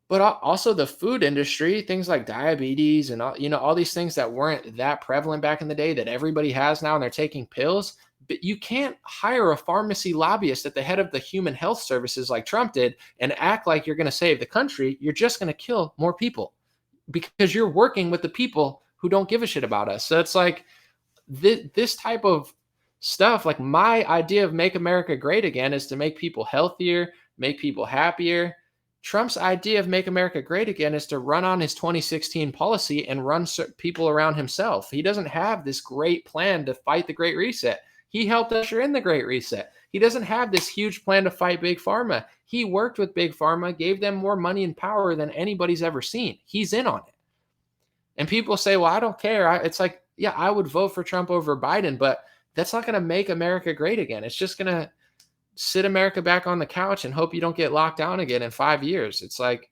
S1: but also the food industry, things like diabetes and all these things that weren't that prevalent back in the day that everybody has now and they're taking pills. But you can't hire a pharmacy lobbyist at the head of the human health services like Trump did and act like you're going to save the country. You're just going to kill more people because you're working with the people who don't give a shit about us. So it's like this type of stuff, like my idea of make America great again is to make people healthier, make people happier. Trump's idea of make America great again is to run on his 2016 policy and run people around himself. He doesn't have this great plan to fight the Great Reset. He helped usher in the Great Reset. He doesn't have this huge plan to fight Big Pharma. He worked with Big Pharma, gave them more money and power than anybody's ever seen. He's in on it. And people say, well, I don't care. It's like, yeah, I would vote for Trump over Biden, but that's not going to make America great again. It's just going to sit America back on the couch and hope you don't get locked down again in 5 years. It's like,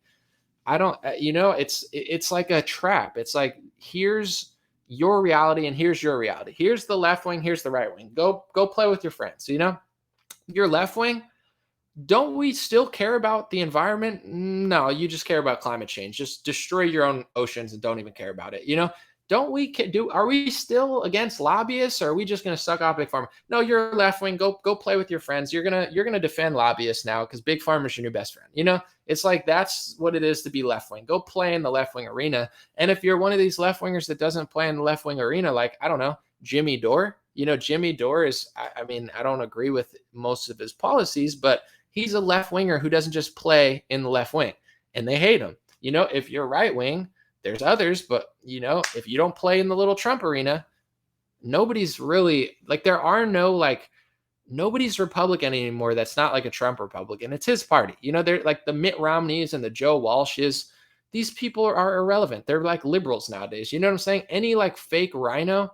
S1: I don't, it's like a trap. It's like, here's your reality and here's your reality. Here's the left wing, here's the right wing. Go play with your friends. Your left wing, don't we still care about the environment? No, you just care about climate change. Just destroy your own oceans and don't even care about it. Are we still against lobbyists, or are we just going to suck off Big Pharma? No, you're left wing. Go play with your friends. You're going to defend lobbyists now because Big Pharma is your new best friend. It's like, that's what it is to be left wing. Go play in the left wing arena. And if you're one of these left wingers that doesn't play in the left wing arena, like, I don't know, Jimmy Dore, Jimmy Dore is, I don't agree with most of his policies, but he's a left winger who doesn't just play in the left wing, and they hate him. If you're right wing, there's others, but if you don't play in the little Trump arena, nobody's really like, nobody's Republican anymore. That's not like a Trump Republican. It's his party. They're like the Mitt Romneys and the Joe Walshes. These people are irrelevant. They're like liberals nowadays. You know what I'm saying? Any like fake rhino,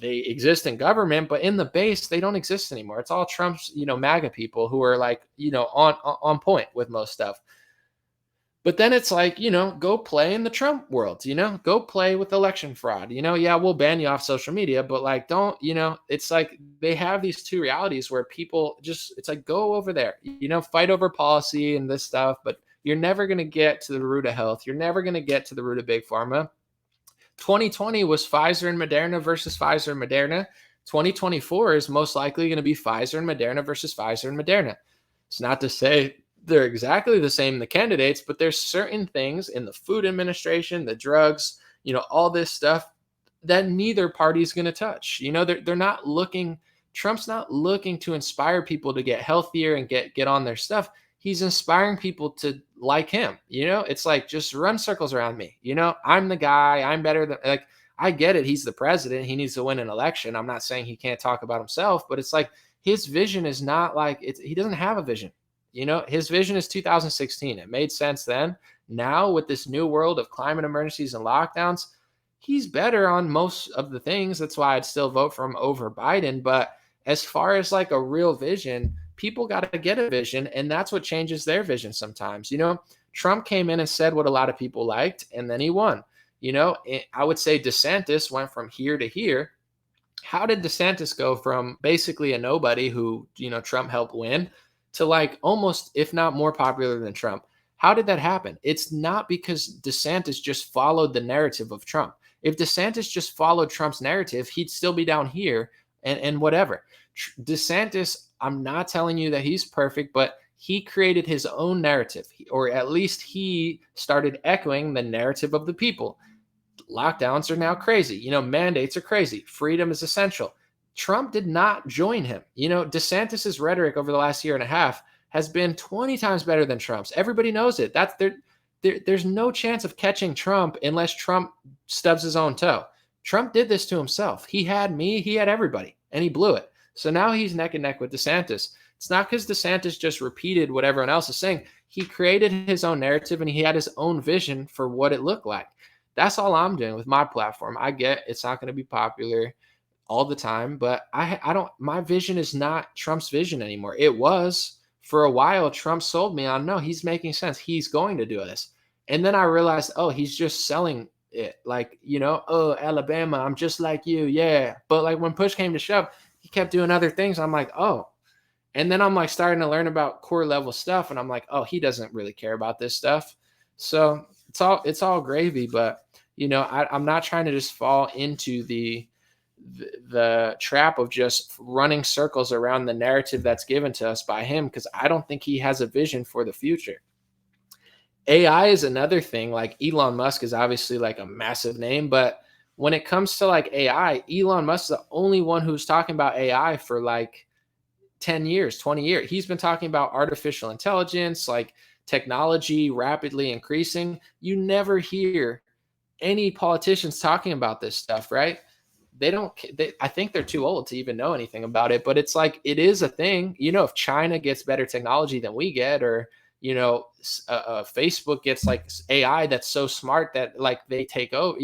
S1: they exist in government, but in the base, they don't exist anymore. It's all Trump's, MAGA people who are like, on point with most stuff. But then it's like, go play in the Trump world, go play with election fraud, yeah, we'll ban you off social media, but like, don't, it's like they have these two realities where people just, it's like, go over there, fight over policy and this stuff, but you're never going to get to the root of health. You're never going to get to the root of Big Pharma. 2020 was Pfizer and Moderna versus Pfizer and Moderna. 2024 is most likely going to be Pfizer and Moderna versus Pfizer and Moderna. It's not to say they're exactly the same, the candidates, but there's certain things in the Food Administration, the drugs, all this stuff that neither party is going to touch. They're not looking, Trump's not looking to inspire people to get healthier and get on their stuff. He's inspiring people to like him. It's like, just run circles around me. I'm the guy, I'm better than, like, I get it. He's the president. He needs to win an election. I'm not saying he can't talk about himself, but it's like, his vision is not like, he doesn't have a vision. His vision is 2016. It made sense then. Now with this new world of climate emergencies and lockdowns, he's better on most of the things. That's why I'd still vote for him over Biden. But as far as like a real vision, people got to get a vision, and that's what changes their vision sometimes. Trump came in and said what a lot of people liked, and then he won. I would say DeSantis went from here to here. How did DeSantis go from basically a nobody who, Trump helped win to like almost, if not more popular than Trump? How did that happen? It's not because DeSantis just followed the narrative of Trump. If DeSantis just followed Trump's narrative, he'd still be down here and whatever. DeSantis, I'm not telling you that he's perfect, but he created his own narrative, or at least he started echoing the narrative of the people. Lockdowns are now crazy. Mandates are crazy. Freedom is essential. Trump did not join him. DeSantis's rhetoric over the last year and a half has been 20 times better than Trump's. Everybody knows it. There's no chance of catching Trump unless Trump stubs his own toe. Trump did this to himself. He had me, he had everybody, and he blew it. So now he's neck and neck with DeSantis. It's not because DeSantis just repeated what everyone else is saying. He created his own narrative and he had his own vision for what it looked like. That's all I'm doing with my platform. I get it's not going to be popular all the time, but my vision is not Trump's vision anymore. It was for a while. Trump sold me on, no, he's making sense. He's going to do this. And then I realized, oh, he's just selling it. Like, oh, Alabama, I'm just like you. Yeah. But like when push came to shove, he kept doing other things. I'm like, oh. And then I'm like starting to learn about core level stuff. And I'm like, oh, he doesn't really care about this stuff. So it's all gravy. But, I'm not trying to just fall into the trap of just running circles around the narrative that's given to us by him, because I don't think he has a vision for the future. AI is another thing. Like Elon Musk is obviously like a massive name, but when it comes to like AI, Elon Musk is the only one who's talking about AI for like 10 years, 20 years. He's been talking about artificial intelligence, like technology rapidly increasing. You never hear any politicians talking about this stuff, right? I think they're too old to even know anything about it, but it's like, it is a thing. If China gets better technology than we get, or, Facebook gets like AI that's so smart that like they take over,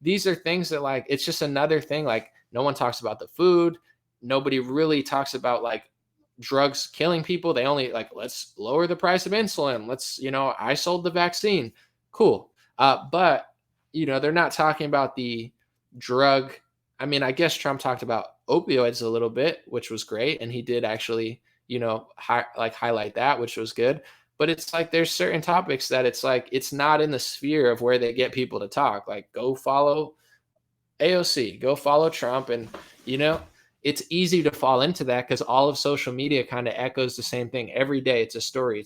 S1: these are things that like, it's just another thing. Like no one talks about the food. Nobody really talks about like drugs killing people. They only like, let's lower the price of insulin. I sold the vaccine. Cool. But they're not talking about the drug. I mean, I guess Trump talked about opioids a little bit, which was great. And he did actually, highlight that, which was good. But it's like, there's certain topics that it's like, it's not in the sphere of where they get people to talk. Like, go follow AOC, go follow Trump. And, it's easy to fall into that because all of social media kind of echoes the same thing every day. It's a story,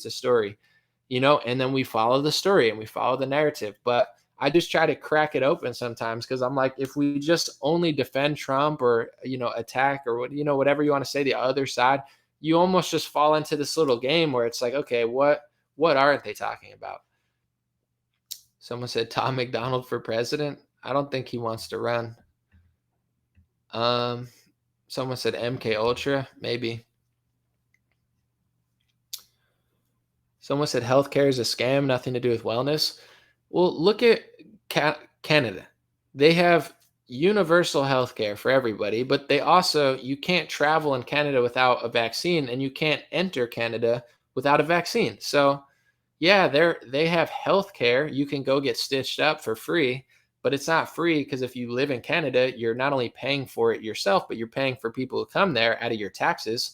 S1: and then we follow the story and we follow the narrative. But I just try to crack it open sometimes because I'm like, if we just only defend Trump or, attack or whatever you want to say, the other side, you almost just fall into this little game where it's like, okay, what aren't they talking about? Someone said Tom McDonald for president. I don't think he wants to run. Someone said MK Ultra, maybe. Someone said healthcare is a scam, nothing to do with wellness. Well, look at Canada. They have universal healthcare for everybody, but you can't travel in Canada without a vaccine, and you can't enter Canada without a vaccine. So, yeah, they have healthcare. You can go get stitched up for free, but it's not free because if you live in Canada, you're not only paying for it yourself, but you're paying for people who come there out of your taxes.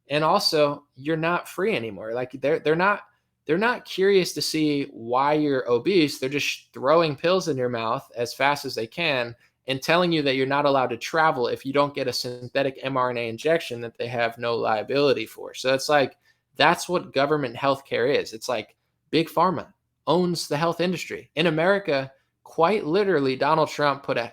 S1: And also, you're not free anymore. Like they're not curious to see why you're obese. They're just throwing pills in your mouth as fast as they can and telling you that you're not allowed to travel if you don't get a synthetic mRNA injection that they have no liability for. So it's like, that's what government healthcare is. It's like big pharma owns the health industry. In America, quite literally, Donald Trump put a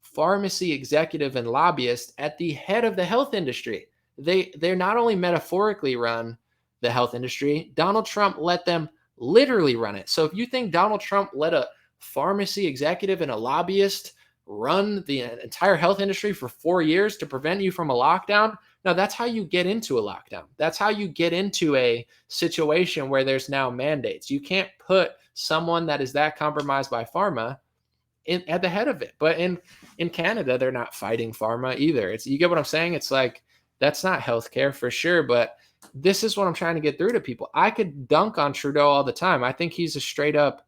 S1: pharmacy executive and lobbyist at the head of the health industry. They're not only metaphorically run the health industry, Donald Trump let them literally run it. So if you think Donald Trump let a pharmacy executive and a lobbyist run the entire health industry for 4 years to prevent you from a lockdown, now that's how you get into a lockdown. That's how you get into a situation where there's now mandates. You can't put someone that is that compromised by pharma at the head of it. But in Canada, they're not fighting pharma either. You get what I'm saying? It's like, that's not healthcare for sure, but this is what I'm trying to get through to people. I could dunk on Trudeau all the time. I think he's a straight up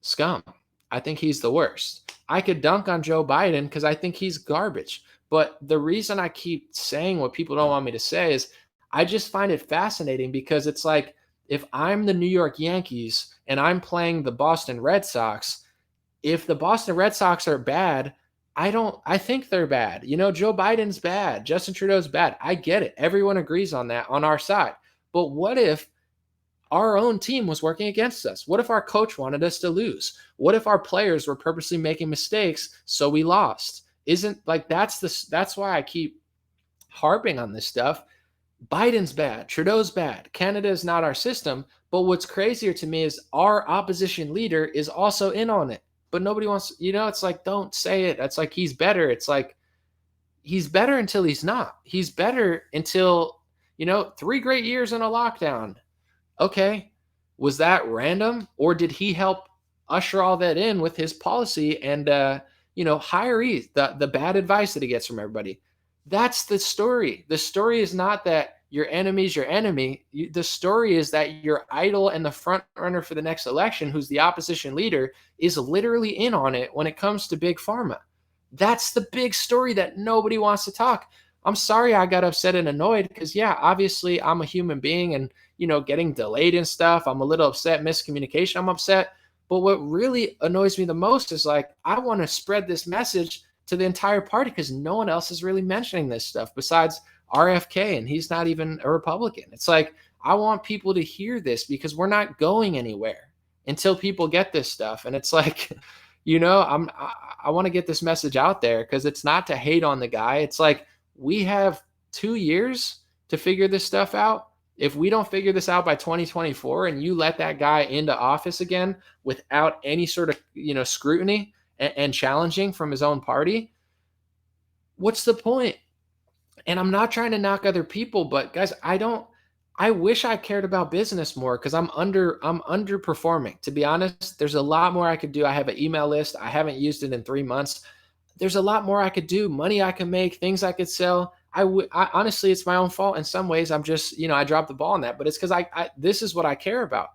S1: scum. I think he's the worst. I could dunk on Joe Biden because I think he's garbage. But the reason I keep saying what people don't want me to say is I just find it fascinating because it's like, if I'm the New York Yankees and I'm playing the Boston Red Sox, if the Boston Red Sox are bad, I think they're bad. Joe Biden's bad. Justin Trudeau's bad. I get it. Everyone agrees on that on our side. But what if our own team was working against us? What if our coach wanted us to lose? What if our players were purposely making mistakes so we lost? That's why I keep harping on this stuff. Biden's bad. Trudeau's bad. Canada is not our system. But what's crazier to me is our opposition leader is also in on it. But nobody wants, it's like, don't say it. It's like, he's better. It's like, he's better until he's not. He's better until, 3 great years in a lockdown. Okay. Was that random? Or did he help usher all that in with his policy and, hire the bad advice that he gets from everybody? That's the story. The story is not that your enemy's your enemy. The story is that your idol and the front runner for the next election, who's the opposition leader, is literally in on it when it comes to big pharma. That's the big story that nobody wants to talk. I'm sorry I got upset and annoyed because, yeah, obviously I'm a human being and, getting delayed and stuff. I'm a little upset, miscommunication. I'm upset. But what really annoys me the most is like, I want to spread this message to the entire party because no one else is really mentioning this stuff besides RFK, and he's not even a Republican. It's like, I want people to hear this because we're not going anywhere until people get this stuff. And it's like, I want to get this message out there because it's not to hate on the guy. It's like, we have 2 years to figure this stuff out. If we don't figure this out by 2024 and you let that guy into office again without any sort of, scrutiny and challenging from his own party, what's the point? And I'm not trying to knock other people, but guys, I wish I cared about business more because I'm underperforming. To be honest, there's a lot more I could do. I have an email list. I haven't used it in 3 months. There's a lot more I could do, money I can make, things I could sell. I honestly, it's my own fault in some ways. I'm just, I dropped the ball on that, but it's because this is what I care about.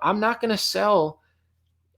S1: I'm not going to sell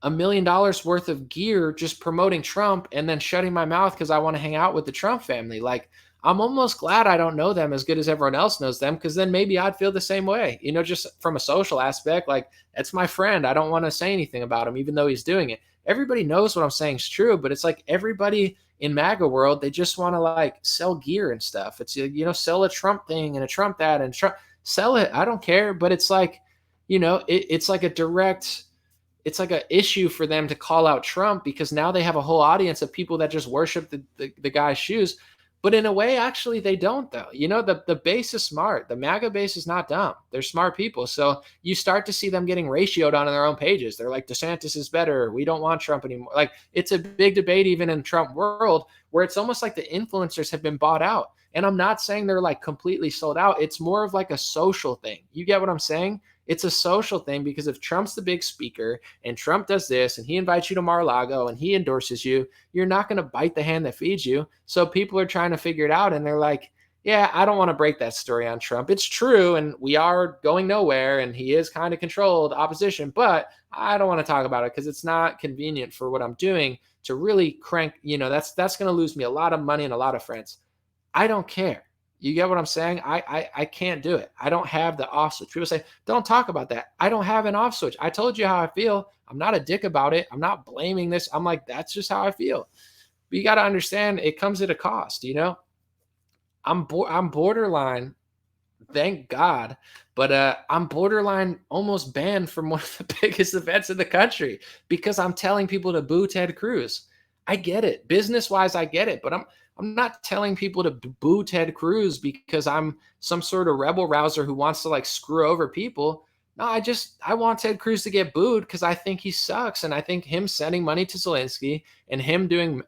S1: $1 million worth of gear just promoting Trump and then shutting my mouth because I want to hang out with the Trump family. Like, I'm almost glad I don't know them as good as everyone else knows them, because then maybe I'd feel the same way, just from a social aspect. Like, that's my friend. I don't want to say anything about him, even though he's doing it. Everybody knows what I'm saying is true, but it's like everybody in MAGA world, they just want to like sell gear and stuff. It's, sell a Trump thing and a Trump that and Trump, sell it. I don't care. But it's like, it's like it's like an issue for them to call out Trump because now they have a whole audience of people that just worship the guy's shoes. But in a way, actually, they don't, though. The base is smart. The MAGA base is not dumb. They're smart people. So you start to see them getting ratioed on their own pages. They're like, DeSantis is better. We don't want Trump anymore. Like, it's a big debate even in Trump world where it's almost like the influencers have been bought out. And I'm not saying they're like completely sold out. It's more of like a social thing. You get what I'm saying? It's a social thing because if Trump's the big speaker and Trump does this and he invites you to Mar-a-Lago and he endorses you, you're not going to bite the hand that feeds you. So people are trying to figure it out and they're like, yeah, I don't want to break that story on Trump. It's true and we are going nowhere and he is kind of controlled opposition, but I don't want to talk about it because it's not convenient for what I'm doing to really crank, that's going to lose me a lot of money and a lot of friends. I don't care. You get what I'm saying? I can't do it. I don't have the off switch. People say, don't talk about that. I don't have an off switch. I told you how I feel. I'm not a dick about it. I'm not blaming this. I'm like, that's just how I feel. But you got to understand it comes at a cost, I'm borderline, thank God, but I'm borderline almost banned from one of the biggest events in the country because I'm telling people to boo Ted Cruz. I get it. Business-wise, I get it, but I'm not telling people to boo Ted Cruz because I'm some sort of rebel rouser who wants to like screw over people. No, I want Ted Cruz to get booed because I think he sucks. And I think him sending money to Zelensky and him doing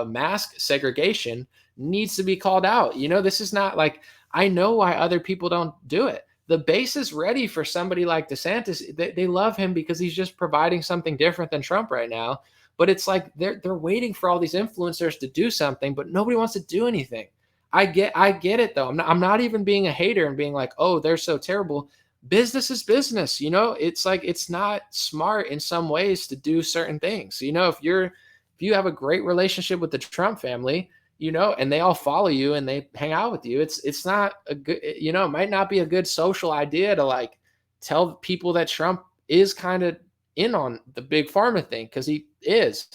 S1: mask segregation needs to be called out. This is not like, I know why other people don't do it. The base is ready for somebody like DeSantis. They love him because he's just providing something different than Trump right now. But it's like they're waiting for all these influencers to do something, but nobody wants to do anything. I get it though. I'm not even being a hater and being like, oh, they're so terrible. Business is business. It's like it's not smart in some ways to do certain things. If you have a great relationship with the Trump family, and they all follow you and they hang out with you, it's not a good, it might not be a good social idea to like tell people that Trump is kind of in on the big pharma thing because he is.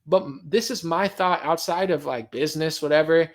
S1: But this is my thought outside of like business, whatever.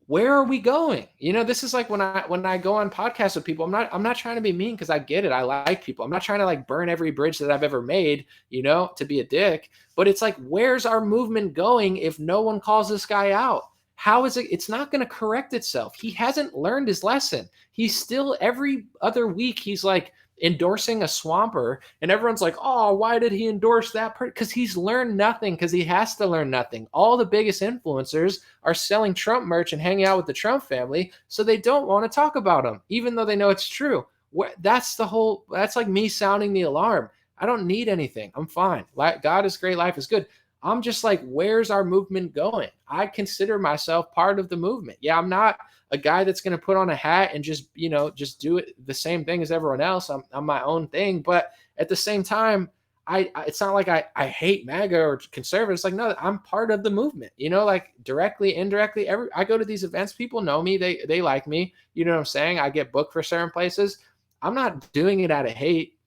S1: Where are we going? This is like when I go on podcasts with people, I'm not trying to be mean because I get it. I like people. I'm not trying to like burn every bridge that I've ever made, to be a dick. But it's like, where's our movement going if no one calls this guy out? How is it? It's not going to correct itself. He hasn't learned his lesson. He's still every other week. He's like endorsing a swamper and everyone's like, oh, why did he endorse that? Because he's learned nothing, because he has to learn nothing. All the biggest influencers are selling Trump merch and hanging out with the Trump family, so they don't want to talk about him, even though they know it's true. That's like me sounding the alarm. I don't need anything. I'm fine. God is great. Life is good. I'm just like, where's our movement going? I consider myself part of the movement. Yeah, I'm not a guy that's going to put on a hat and just do it the same thing as everyone else. I'm my own thing. But at the same time, it's not like I hate MAGA or conservatives. Like, no, I'm part of the movement, like directly, indirectly. I go to these events. People know me. They like me. You know what I'm saying? I get booked for certain places. I'm not doing it out of hate.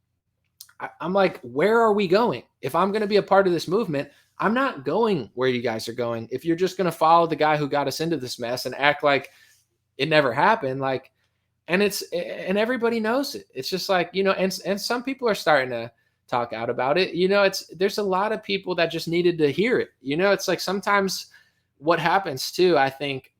S1: I'm like, where are we going? If I'm going to be a part of this movement, I'm not going where you guys are going. If you're just going to follow the guy who got us into this mess and act like it never happened, like, and everybody knows it. It's just like, and some people are starting to talk out about it. There's a lot of people that just needed to hear it. It's like sometimes what happens too, I think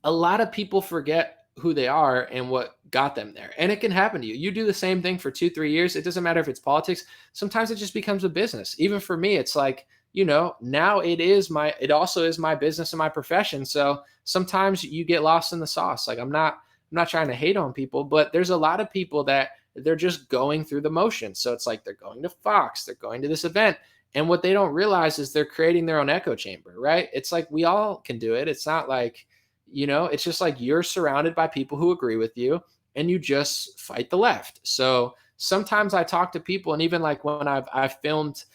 S1: a lot of people forget who they are and what got them there. And it can happen to you. You do the same thing for 2-3 years. It doesn't matter if it's politics. Sometimes it just becomes a business. Even for me, it's like, now it also is my business and my profession. So sometimes you get lost in the sauce. Like I'm not trying to hate on people, but there's a lot of people that they're just going through the motions. So it's like they're going to Fox, they're going to this event. And what they don't realize is they're creating their own echo chamber, right? It's like we all can do it. It's not like, it's just like you're surrounded by people who agree with you and you just fight the left. So sometimes I talk to people, and even like when I've filmed,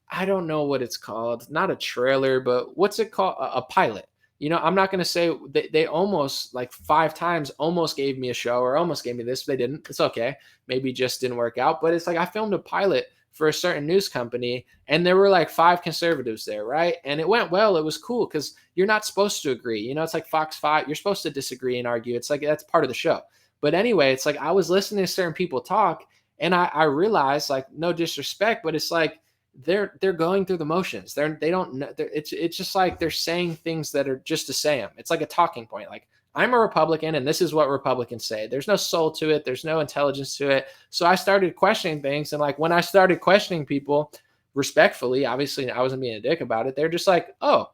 S1: I don't know what it's called, not a trailer, but what's it called? A pilot. I'm not going to say they almost like 5 times almost gave me a show or almost gave me this. They didn't. It's okay. Maybe it just didn't work out. But it's like I filmed a pilot for a certain news company and there were like 5 conservatives there, right? And it went well. It was cool because you're not supposed to agree. It's like Fox 5. You're supposed to disagree and argue. It's like that's part of the show. But anyway, it's like I was listening to certain people talk and I realized, like, no disrespect, but it's like they're going through the motions. They don't know. It's just like they're saying things that are just to say them. It's like a talking point. Like, I'm a Republican and this is what Republicans say. There's no soul to it. There's no intelligence to it. So I started questioning things. And like when I started questioning people respectfully, obviously I wasn't being a dick about it. They're just like, oh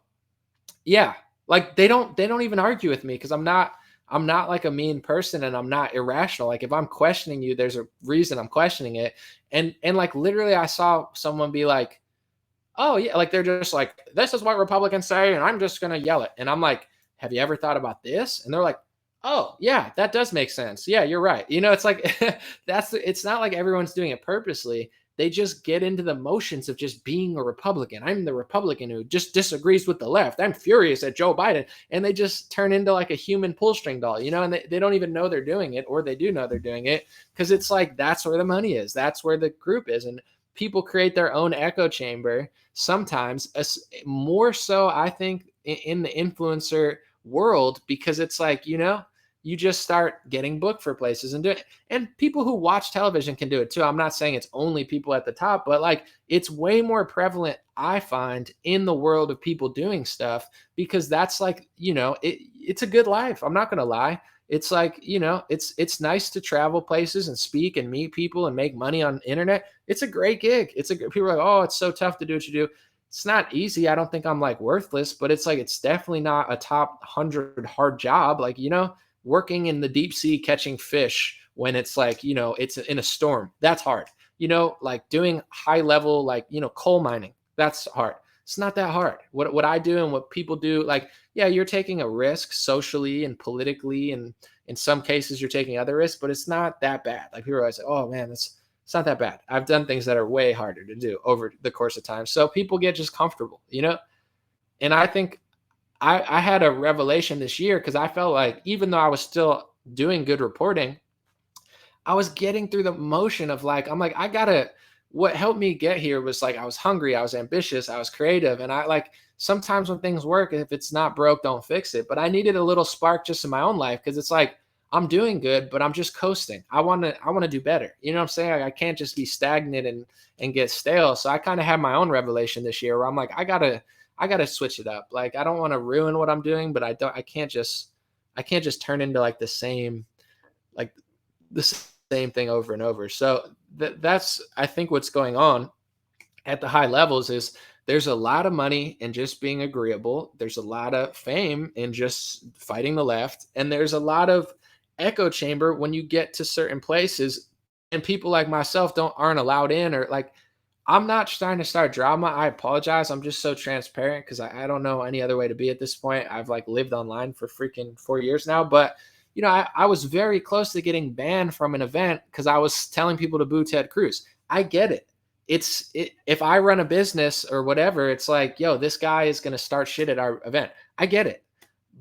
S1: yeah. Like they don't even argue with me because I'm not like a mean person and I'm not irrational. Like if I'm questioning you, there's a reason I'm questioning it. And like literally I saw someone be like, oh yeah, like they're just like, this is what Republicans say and I'm just going to yell it. And I'm like, have you ever thought about this? And they're like, oh yeah, that does make sense. Yeah, you're right. It's like, it's not like everyone's doing it purposely. They just get into the motions of just being a Republican. I'm the Republican who just disagrees with the left. I'm furious at Joe Biden. And they just turn into like a human pull string doll, and they don't even know they're doing it, or they do know they're doing it because it's like, that's where the money is. That's where the group is. And people create their own echo chamber sometimes, more so, I think, in the influencer world, because it's like, you just start getting booked for places and do it. And people who watch television can do it too. I'm not saying it's only people at the top, but like it's way more prevalent, I find, in the world of people doing stuff, because that's like, it's a good life. I'm not going to lie. It's like, it's nice to travel places and speak and meet people and make money on the internet. It's a great gig. People are like, oh, it's so tough to do what you do. It's not easy. I don't think I'm like worthless, but it's like, it's definitely not a top 100 hard job. Like, working in the deep sea catching fish when it's like, it's in a storm, that's hard. Like doing high level, like, coal mining, that's hard. It's not that hard. What I do and what people do, like, yeah, you're taking a risk socially and politically, and in some cases you're taking other risks, but it's not that bad. Like people always say, oh man, it's not that bad. I've done things that are way harder to do over the course of time. So people get just comfortable, and I think I had a revelation this year because I felt like even though I was still doing good reporting, I was getting through the motion of like, I'm like, what helped me get here was like, I was hungry, I was ambitious, I was creative. And I like, sometimes when things work, if it's not broke, don't fix it. But I needed a little spark just in my own life because it's like, I'm doing good, but I'm just coasting. I want to do better. You know what I'm saying? I can't just be stagnant and get stale. So I kind of had my own revelation this year where I'm like, I gotta switch it up. Like, I don't want to ruin what I'm doing, but I can't just turn into like the same thing over and over. So that's, I think, what's going on at the high levels is there's a lot of money in just being agreeable. There's a lot of fame in just fighting the left. And there's a lot of echo chamber when you get to certain places and people like myself aren't allowed in, or like, I'm not trying to start drama. I apologize. I'm just so transparent because I don't know any other way to be at this point. I've like lived online for freaking 4 years now. But, I was very close to getting banned from an event because I was telling people to boo Ted Cruz. I get it. If I run a business or whatever, it's like, yo, this guy is going to start shit at our event. I get it.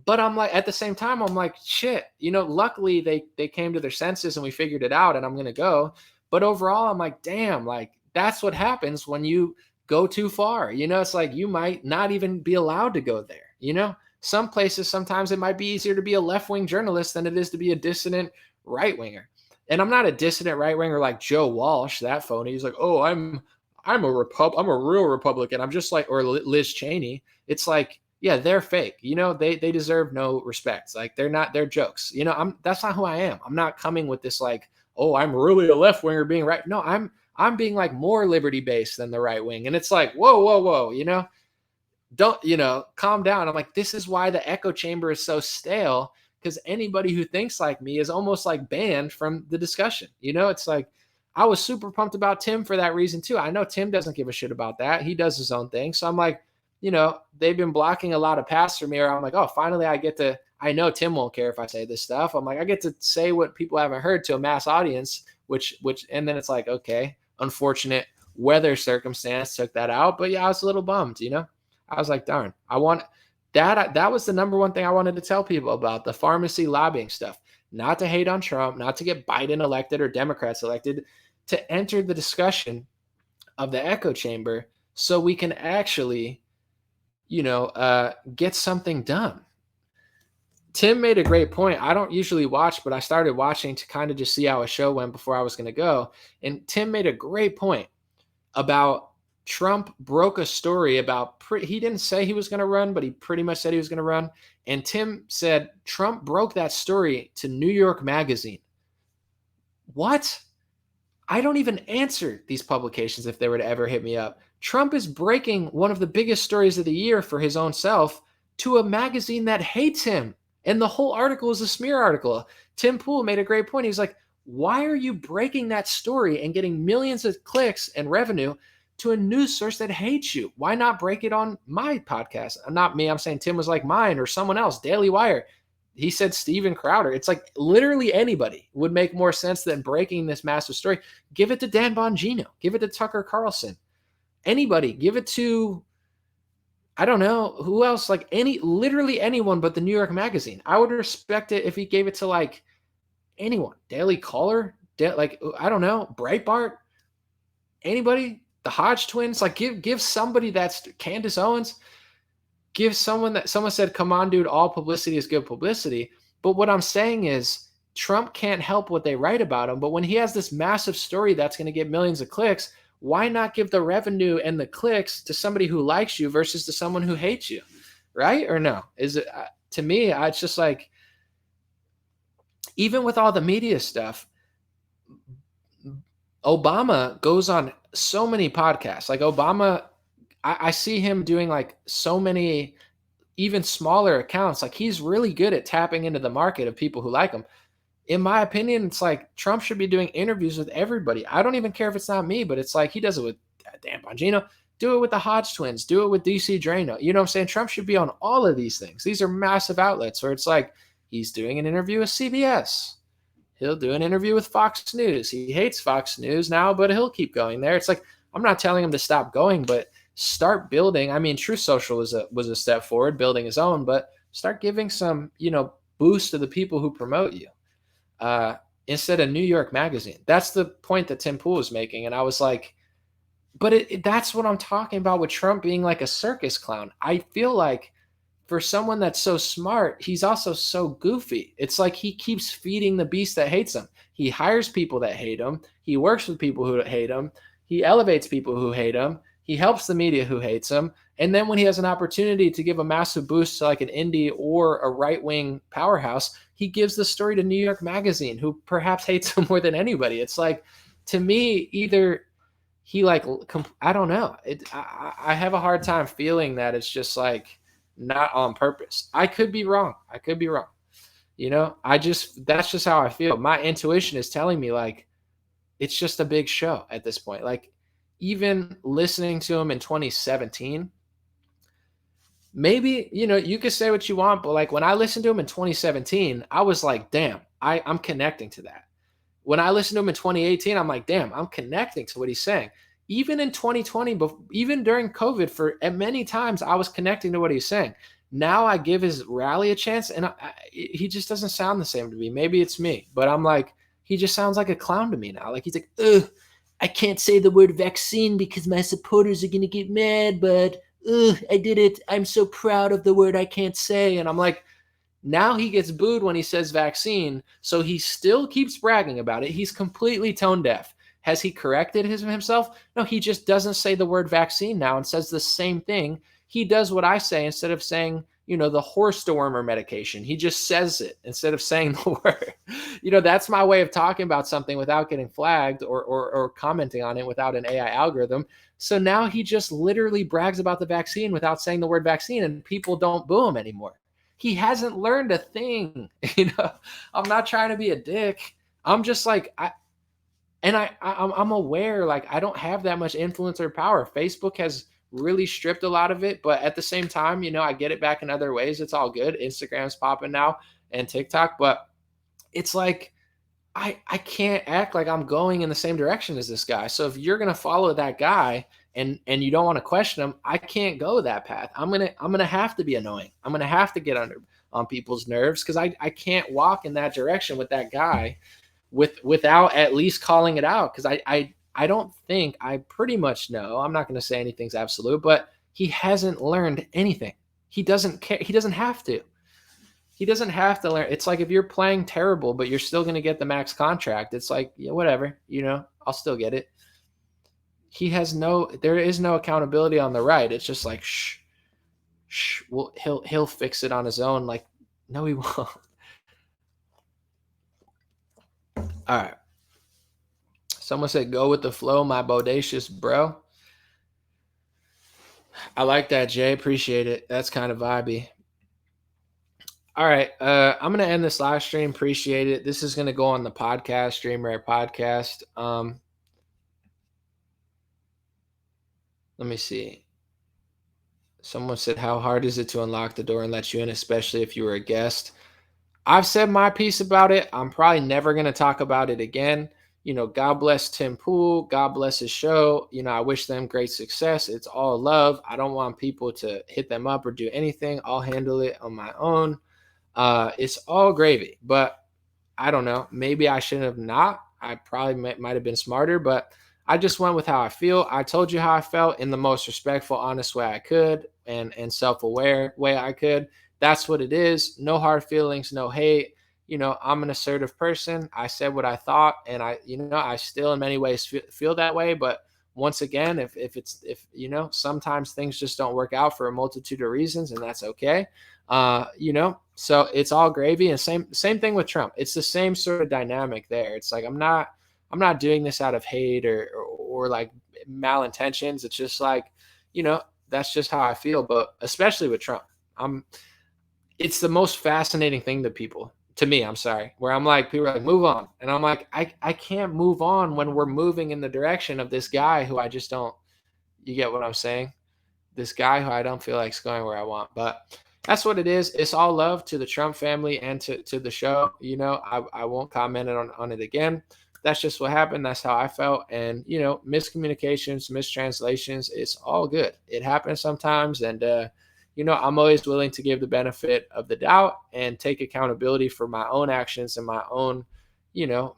S1: But I'm like, at the same time, I'm like, shit, luckily they came to their senses and we figured it out and I'm going to go. But overall, I'm like, damn, like, that's what happens when you go too far. It's like you might not even be allowed to go there. Some places, sometimes it might be easier to be a left-wing journalist than it is to be a dissident right-winger. And I'm not a dissident right-winger like Joe Walsh, that phony. He's like, oh, I'm a real Republican. I'm just like, or Liz Cheney. It's like, yeah, they're fake. They deserve no respect. Like they're jokes. That's not who I am. I'm not coming with this like, oh, I'm really a left winger being right. No, I'm being like more liberty based than the right wing. And it's like, whoa, whoa, whoa, don't, calm down. I'm like, this is why the echo chamber is so stale, because anybody who thinks like me is almost like banned from the discussion. It's like, I was super pumped about Tim for that reason too. I know Tim doesn't give a shit about that. He does his own thing. So I'm like, they've been blocking a lot of paths for me, or I'm like, oh, finally I know Tim won't care if I say this stuff. I'm like, I get to say what people haven't heard to a mass audience, and then it's like, okay, unfortunate weather circumstance took that out. But yeah, I was a little bummed, I was like, darn, that was the number one thing I wanted to tell people about the pharmacy lobbying stuff, not to hate on Trump, not to get Biden elected or Democrats elected, to enter the discussion of the echo chamber so we can actually, get something done. Tim made a great point. I don't usually watch, but I started watching to kind of just see how a show went before I was going to go. And Tim made a great point about Trump broke a story about, he didn't say he was going to run, but he pretty much said he was going to run. And Tim said Trump broke that story to New York Magazine. What? I don't even answer these publications if they were to ever hit me up. Trump is breaking one of the biggest stories of the year for his own self to a magazine that hates him. And the whole article is a smear article. Tim Pool made a great point. He's like, why are you breaking that story and getting millions of clicks and revenue to a news source that hates you? Why not break it on my podcast? Not me. I'm saying Tim was like mine or someone else, Daily Wire. He said Steven Crowder. It's like literally anybody would make more sense than breaking this massive story. Give it to Dan Bongino. Give it to Tucker Carlson. Anybody. Give it to, I don't know, who else? Like literally anyone but the New York Magazine. I would respect it if he gave it to like anyone. Daily Caller. I don't know. Breitbart. Anybody. The Hodge twins. Like give somebody that's Candace Owens. Give someone said, come on, dude, all publicity is good publicity. But what I'm saying is Trump can't help what they write about him. But when he has this massive story that's going to get millions of clicks, why not give the revenue and the clicks to somebody who likes you versus to someone who hates you? Right? Or no? Is it, to me, it's just like, even with all the media stuff, Obama goes on so many podcasts. Like Obama, I see him doing like so many even smaller accounts. Like he's really good at tapping into the market of people who like him. In my opinion, it's like Trump should be doing interviews with everybody. I don't even care if it's not me, but it's like he does it with Dan Bongino. Do it with the Hodge twins. Do it with DC Drano. You know what I'm saying? Trump should be on all of these things. These are massive outlets where it's like he's doing an interview with CBS. He'll do an interview with Fox News. He hates Fox News now, but he'll keep going there. It's like, I'm not telling him to stop going, but start building. I mean, Truth Social was a step forward, building his own, but start giving some, boost to the people who promote you instead of New York Magazine. That's the point that Tim Pool was making. And I was like, but that's what I'm talking about with Trump being like a circus clown. I feel like for someone that's so smart, he's also so goofy. It's like he keeps feeding the beast that hates him. He hires people that hate him. He works with people who hate him. He elevates people who hate him. He helps the media who hates him. And then when he has an opportunity to give a massive boost to like an indie or a right-wing powerhouse, he gives the story to New York Magazine, who perhaps hates him more than anybody. It's like, to me, either he like, I don't know. I have a hard time feeling that it's just like not on purpose. I could be wrong. That's just how I feel. My intuition is telling me like, it's just a big show at this point. Like, even listening to him in 2017, maybe, you could say what you want, but like when I listened to him in 2017, I was like, damn, I'm connecting to that. When I listened to him in 2018, I'm like, damn, I'm connecting to what he's saying. Even in 2020, but even during COVID, for many times, I was connecting to what he's saying. Now I give his rally a chance, and he just doesn't sound the same to me. Maybe it's me, but I'm like, he just sounds like a clown to me now. Like he's like, ugh, I can't say the word vaccine because my supporters are going to get mad, but I did it. I'm so proud of the word I can't say. And I'm like, now he gets booed when he says vaccine, so he still keeps bragging about it. He's completely tone deaf. Has he corrected himself? No, he just doesn't say the word vaccine now and says the same thing he does what I say instead of saying, the horse dewormer medication. He just says it instead of saying the word. That's my way of talking about something without getting flagged or commenting on it without an AI algorithm. So now he just literally brags about the vaccine without saying the word vaccine, and people don't boo him anymore. He hasn't learned a thing. I'm not trying to be a dick. I'm just like, I'm aware, like, I don't have that much influence or power. Facebook has really stripped a lot of it, but at the same time, I get it back in other ways. It's all good. Instagram's popping now and TikTok, but it's like, I can't act like I'm going in the same direction as this guy. So if you're going to follow that guy and you don't want to question him, I can't go that path. I'm going to have to be annoying. I'm going to have to get on people's nerves because I can't walk in that direction with that guy without at least calling it out. Because I don't think, I pretty much know, I'm not going to say anything's absolute, but he hasn't learned anything. He doesn't care. He doesn't have to. He doesn't have to learn. It's like if you're playing terrible, but you're still going to get the max contract. It's like, yeah, whatever, I'll still get it. There is no accountability on the right. It's just like, shh. Well, he'll fix it on his own. Like, no, he won't. All right. Someone said, go with the flow, my bodacious bro. I like that, Jay. Appreciate it. That's kind of vibey. All right. I'm going to end this live stream. Appreciate it. This is going to go on the podcast, Dream Rare Podcast. Let me see. Someone said, how hard is it to unlock the door and let you in, especially if you were a guest? I've said my piece about it. I'm probably never going to talk about it again. God bless Tim Pool. God bless his show. I wish them great success. It's all love. I don't want people to hit them up or do anything. I'll handle it on my own. It's all gravy, but I don't know. Maybe I shouldn't have not. I probably might have been smarter, but I just went with how I feel. I told you how I felt in the most respectful, honest way I could and self-aware way I could. That's what it is. No hard feelings, no hate. I'm an assertive person. I said what I thought, and I still in many ways feel that way. But once again, if sometimes things just don't work out for a multitude of reasons, and that's okay. So it's all gravy. And same thing with Trump. It's the same sort of dynamic there. It's like, I'm not doing this out of hate or like malintentions. It's just like, that's just how I feel. But especially with Trump, it's the most fascinating thing to me, I'm sorry, where I'm like, people are like, move on. And I'm like, I can't move on when we're moving in the direction of this guy who I just don't, you get what I'm saying? This guy who I don't feel like is going where I want. But that's what it is. It's all love to the Trump family and to the show. I won't comment on it again. That's just what happened. That's how I felt. And, miscommunications, mistranslations, it's all good. It happens sometimes. And, I'm always willing to give the benefit of the doubt and take accountability for my own actions and my own,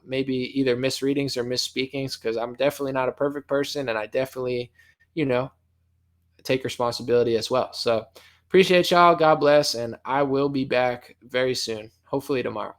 S1: maybe either misreadings or misspeakings, because I'm definitely not a perfect person. And I definitely, take responsibility as well. So appreciate y'all. God bless. And I will be back very soon, hopefully tomorrow.